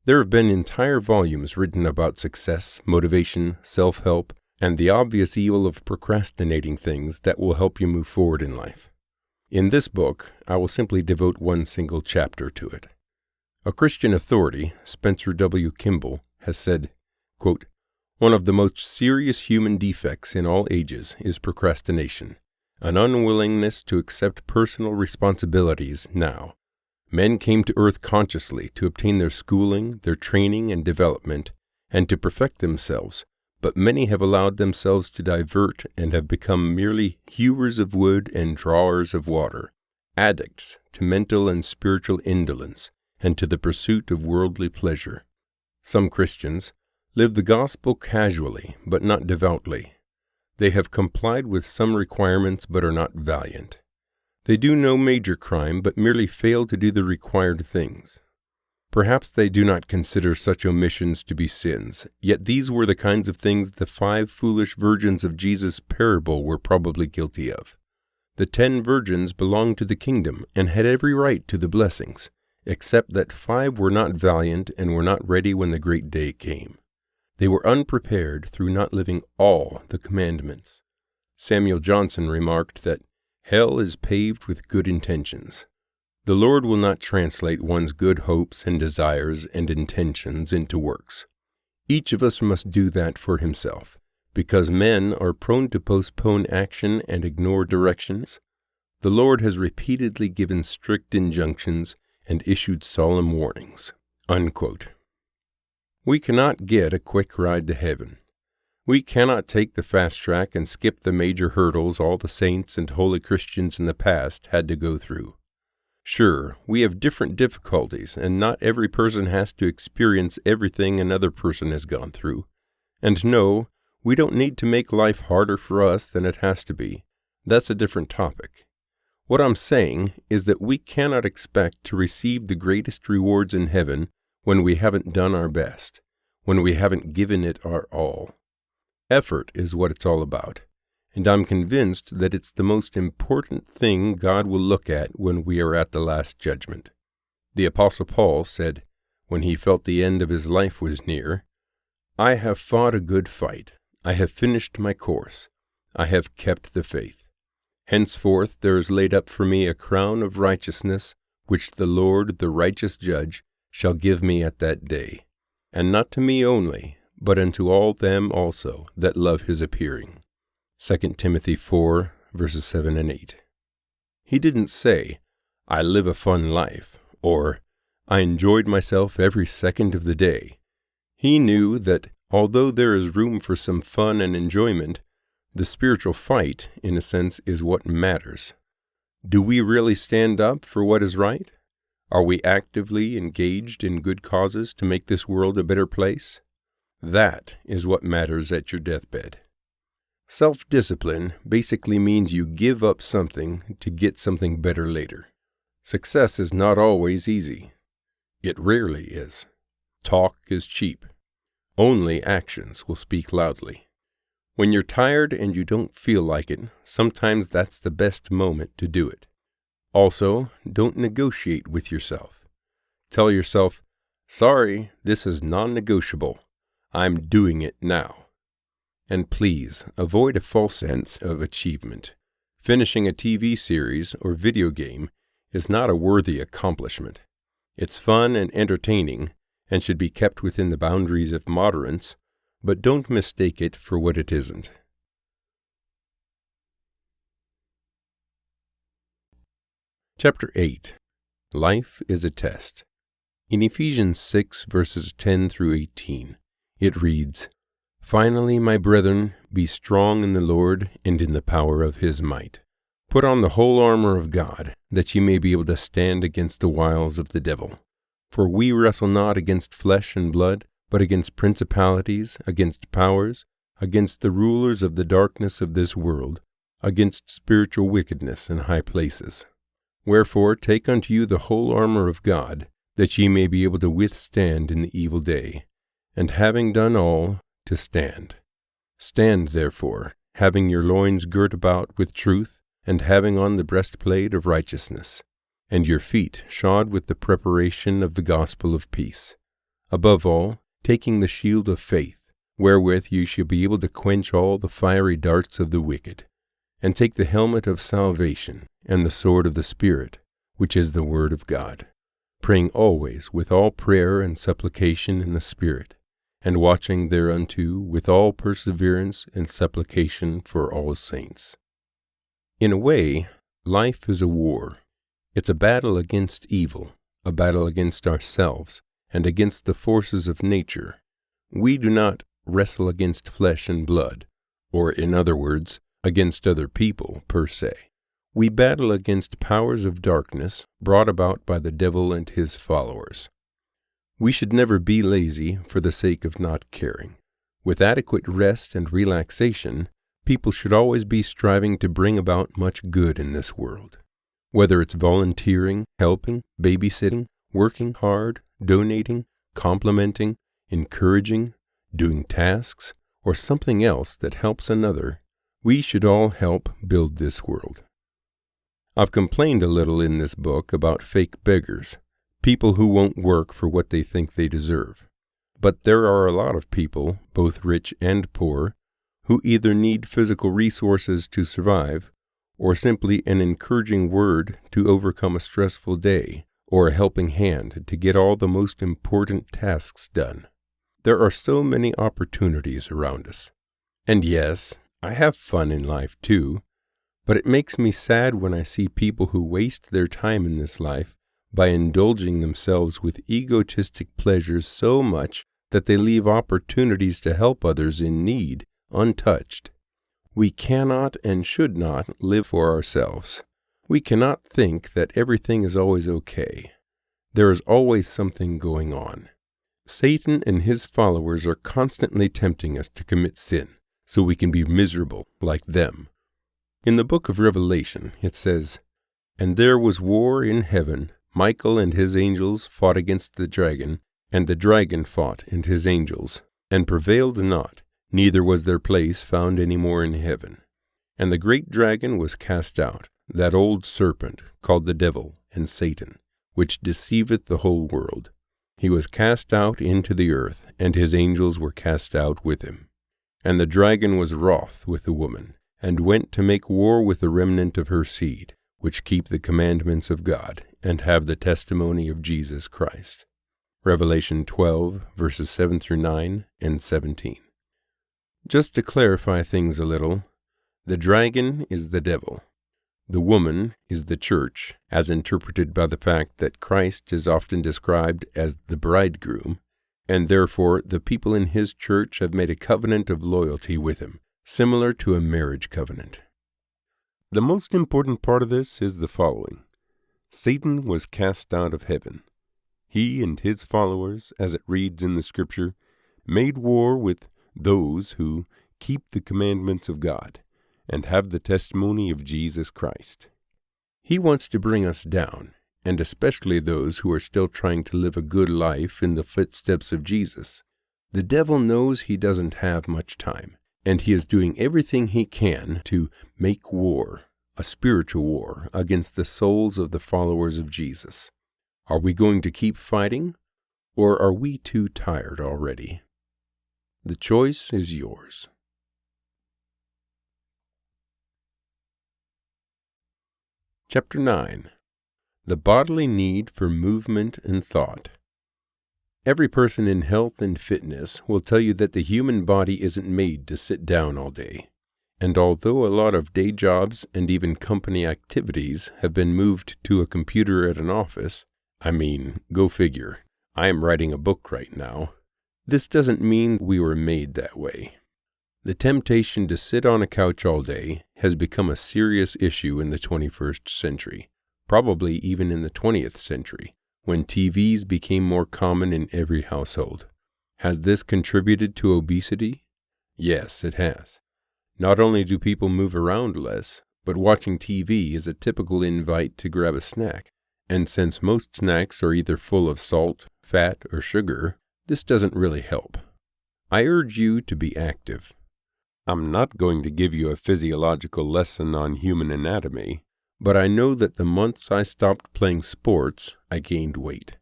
There have been entire volumes written about success, motivation, self-help, and the obvious evil of procrastinating things that will help you move forward in life. In this book, I will simply devote one single chapter to it. A Christian authority, Spencer W. Kimball, has said, quote, One of the most serious human defects in all ages is procrastination, an unwillingness to accept personal responsibilities now. Men came to earth consciously to obtain their schooling, their training and development, and to perfect themselves, but many have allowed themselves to divert and have become merely hewers of wood and drawers of water, addicts to mental and spiritual indolence, and to the pursuit of worldly pleasure. Some Christians live the gospel casually, but not devoutly. They have complied with some requirements, but are not valiant. They do no major crime, but merely fail to do the required things. Perhaps they do not consider such omissions to be sins, yet these were the kinds of things the 5 foolish virgins of Jesus' parable were probably guilty of. The 10 virgins belonged to the kingdom and had every right to the blessings, except that 5 were not valiant and were not ready when the great day came. They were unprepared through not living all the commandments. Samuel Johnson remarked that hell is paved with good intentions. The Lord will not translate one's good hopes and desires and intentions into works. Each of us must do that for himself. Because men are prone to postpone action and ignore directions, the Lord has repeatedly given strict injunctions and issued solemn warnings." Unquote. We cannot get a quick ride to heaven. We cannot take the fast track and skip the major hurdles all the saints and holy Christians in the past had to go through. Sure, we have different difficulties, and not every person has to experience everything another person has gone through. And no, we don't need to make life harder for us than it has to be. That's a different topic. What I'm saying is that we cannot expect to receive the greatest rewards in heaven when we haven't done our best, when we haven't given it our all. Effort is what it's all about, and I'm convinced that it's the most important thing God will look at when we are at the last judgment. The Apostle Paul said, when he felt the end of his life was near, "I have fought a good fight. I have finished my course. I have kept the faith. Henceforth there is laid up for me a crown of righteousness, which the Lord, the righteous judge, shall give me at that day, and not to me only, but unto all them also that love his appearing." 2 Timothy 4, verses 7 and 8. He didn't say, "I live a fun life," or "I enjoyed myself every second of the day." He knew that although there is room for some fun and enjoyment, the spiritual fight, in a sense, is what matters. Do we really stand up for what is right? Are we actively engaged in good causes to make this world a better place? That is what matters at your deathbed. Self-discipline basically means you give up something to get something better later. Success is not always easy. It rarely is. Talk is cheap. Only actions will speak loudly. When you're tired and you don't feel like it, sometimes that's the best moment to do it. Also, don't negotiate with yourself. Tell yourself, "Sorry, this is non-negotiable. I'm doing it now." And please, avoid a false sense of achievement. Finishing a TV series or video game is not a worthy accomplishment. It's fun and entertaining, and should be kept within the boundaries of moderance, but don't mistake it for what it isn't. Chapter 8. Life is a Test. In Ephesians 6, verses 10 through 18, it reads, "Finally, my brethren, be strong in the Lord and in the power of his might. Put on the whole armor of God, that ye may be able to stand against the wiles of the devil. For we wrestle not against flesh and blood, but against principalities, against powers, against the rulers of the darkness of this world, against spiritual wickedness in high places. Wherefore take unto you the whole armor of God, that ye may be able to withstand in the evil day, and having done all, to stand. Stand therefore, having your loins girt about with truth, and having on the breastplate of righteousness, and your feet shod with the preparation of the gospel of peace. Above all, taking the shield of faith, wherewith you shall be able to quench all the fiery darts of the wicked, and take the helmet of salvation, and the sword of the Spirit, which is the word of God, praying always with all prayer and supplication in the Spirit, and watching thereunto with all perseverance and supplication for all saints. In a way, life is a war. It's a battle against evil, a battle against ourselves, and against the forces of nature. We do not wrestle against flesh and blood, or in other words, against other people per se. We battle against powers of darkness brought about by the devil and his followers. We should never be lazy for the sake of not caring. With adequate rest and relaxation, people should always be striving to bring about much good in this world. Whether it's volunteering, helping, babysitting, working hard, donating, complimenting, encouraging, doing tasks, or something else that helps another, we should all help build this world. I've complained a little in this book about fake beggars, people who won't work for what they think they deserve. But there are a lot of people, both rich and poor, who either need physical resources to survive, or simply an encouraging word to overcome a stressful day, or a helping hand to get all the most important tasks done. There are so many opportunities around us. And yes, I have fun in life too, but it makes me sad when I see people who waste their time in this life by indulging themselves with egotistic pleasures so much that they leave opportunities to help others in need untouched. We cannot and should not live for ourselves. We cannot think that everything is always okay. There is always something going on. Satan and his followers are constantly tempting us to commit sin so we can be miserable like them. In the book of Revelation, it says, "And there was war in heaven. Michael and his angels fought against the dragon, and the dragon fought and his angels, and prevailed not, neither was their place found any more in heaven. And the great dragon was cast out, that old serpent, called the devil and Satan, which deceiveth the whole world. He was cast out into the earth, and his angels were cast out with him. And the dragon was wroth with the woman, and went to make war with the remnant of her seed, which keep the commandments of God, and have the testimony of Jesus Christ." Revelation 12, verses 7 through 9 and 17. Just to clarify things a little, the dragon is the devil. The woman is the church, as interpreted by the fact that Christ is often described as the bridegroom, and therefore the people in his church have made a covenant of loyalty with him, similar to a marriage covenant. The most important part of this is the following. Satan was cast out of heaven. He and his followers, as it reads in the scripture, made war with those who keep the commandments of God and have the testimony of Jesus Christ. He wants to bring us down, and especially those who are still trying to live a good life in the footsteps of Jesus. The devil knows he doesn't have much time, and he is doing everything he can to make war, a spiritual war, against the souls of the followers of Jesus. Are we going to keep fighting, or are we too tired already? The choice is yours. Chapter 9. The bodily need for movement and thought. Every person in health and fitness will tell you that the human body isn't made to sit down all day. And although a lot of day jobs and even company activities have been moved to a computer at an office, go figure, I am writing a book right now, this doesn't mean we were made that way. The temptation to sit on a couch all day has become a serious issue in the 21st century, probably even in the 20th century, when TVs became more common in every household. Has this contributed to obesity? Yes, it has. Not only do people move around less, but watching TV is a typical invite to grab a snack. And since most snacks are either full of salt, fat, or sugar, this doesn't really help. I urge you to be active. I'm not going to give you a physiological lesson on human anatomy, but I know that the months I stopped playing sports, I gained weight.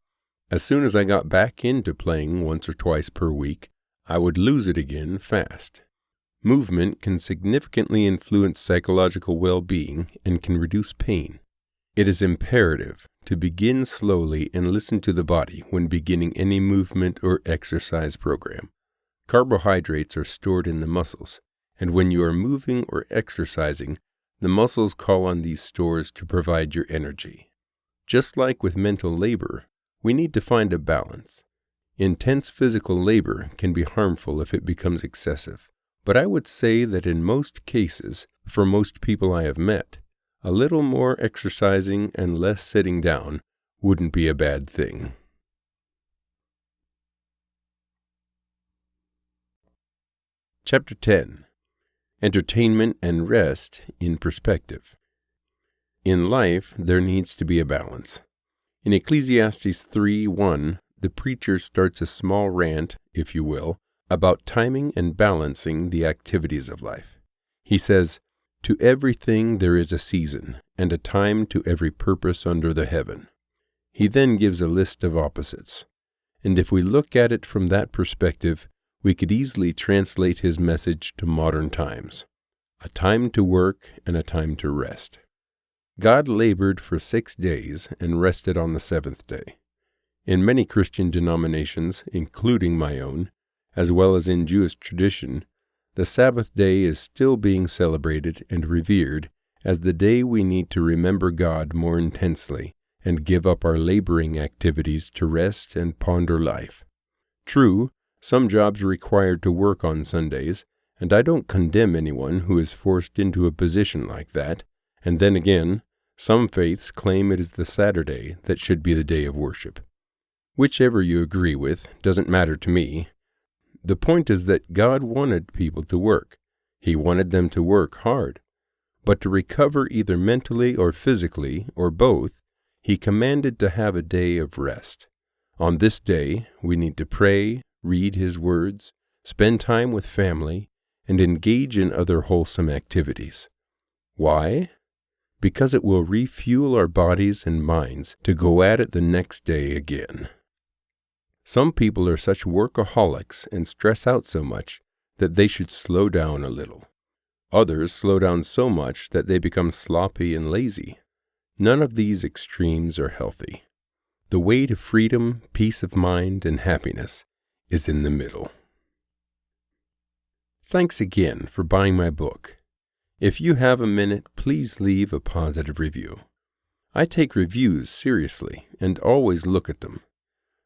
As soon as I got back into playing once or twice per week, I would lose it again fast. Movement can significantly influence psychological well-being and can reduce pain. It is imperative to begin slowly and listen to the body when beginning any movement or exercise program. Carbohydrates are stored in the muscles, and when you are moving or exercising, the muscles call on these stores to provide your energy. Just like with mental labor, we need to find a balance. Intense physical labor can be harmful if it becomes excessive, but I would say that in most cases, for most people I have met, a little more exercising and less sitting down wouldn't be a bad thing. Chapter 10. Entertainment and Rest in Perspective. In life, there needs to be a balance. In Ecclesiastes 3:1, the preacher starts a small rant, if you will, about timing and balancing the activities of life. He says, "To everything there is a season, and a time to every purpose under the heaven." He then gives a list of opposites. And if we look at it from that perspective, we could easily translate his message to modern times. A time to work and a time to rest. God labored for 6 days and rested on the seventh day. In many Christian denominations, including my own, as well as in Jewish tradition, the Sabbath day is still being celebrated and revered as the day we need to remember God more intensely and give up our laboring activities to rest and ponder life. True, some jobs are required to work on Sundays, and I don't condemn anyone who is forced into a position like that, and then again, some faiths claim it is the Saturday that should be the day of worship. Whichever you agree with doesn't matter to me. The point is that God wanted people to work. He wanted them to work hard. But to recover either mentally or physically, or both, He commanded to have a day of rest. On this day, we need to pray, read His words, spend time with family, and engage in other wholesome activities. Why? Because it will refuel our bodies and minds to go at it the next day again. Some people are such workaholics and stress out so much that they should slow down a little. Others slow down so much that they become sloppy and lazy. None of these extremes are healthy. The way to freedom, peace of mind, and happiness is in the middle. Thanks again for buying my book. If you have a minute, please leave a positive review. I take reviews seriously and always look at them.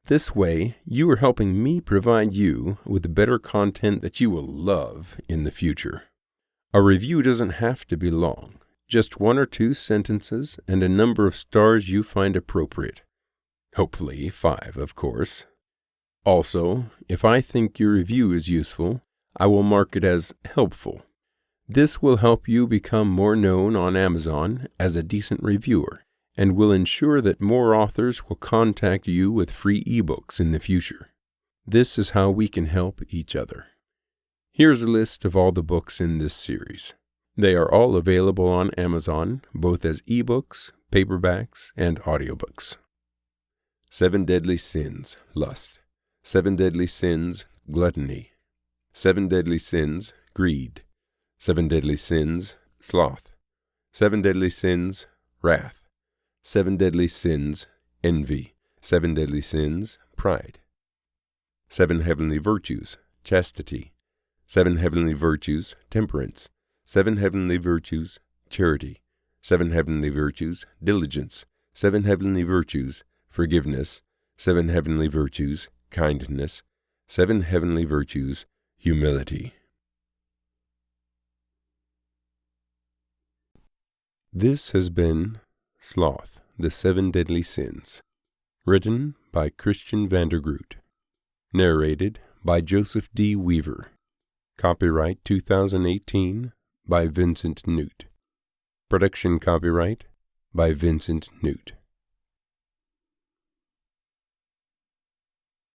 This way, you are helping me provide you with the better content that you will love in the future. A review doesn't have to be long, just 1 or 2 sentences and a number of stars you find appropriate. Hopefully 5, of course. Also, if I think your review is useful, I will mark it as helpful. This will help you become more known on Amazon as a decent reviewer, and will ensure that more authors will contact you with free ebooks in the future. This is how we can help each other. Here's a list of all the books in this series. They are all available on Amazon, both as ebooks, paperbacks, and audiobooks. 7 Deadly Sins, Lust. 7 Deadly Sins, Gluttony. 7 Deadly Sins, Greed. 7 Deadly Sins, Sloth. 7 Deadly Sins, Wrath. 7 Deadly Sins, Envy. 7 Deadly Sins, Pride. 7 Heavenly Virtues, Chastity. 7 Heavenly Virtues, Temperance. 7 Heavenly Virtues, Charity. 7 Heavenly Virtues, Diligence. 7 Heavenly Virtues, Forgiveness. 7 Heavenly Virtues, Kindness. 7 Heavenly Virtues, Humility. This has been Sloth, the 7 Deadly Sins, written by Christian Vandergroot, narrated by Joseph D. Weaver, copyright 2018 by Vincent Newt, production copyright by Vincent Newt.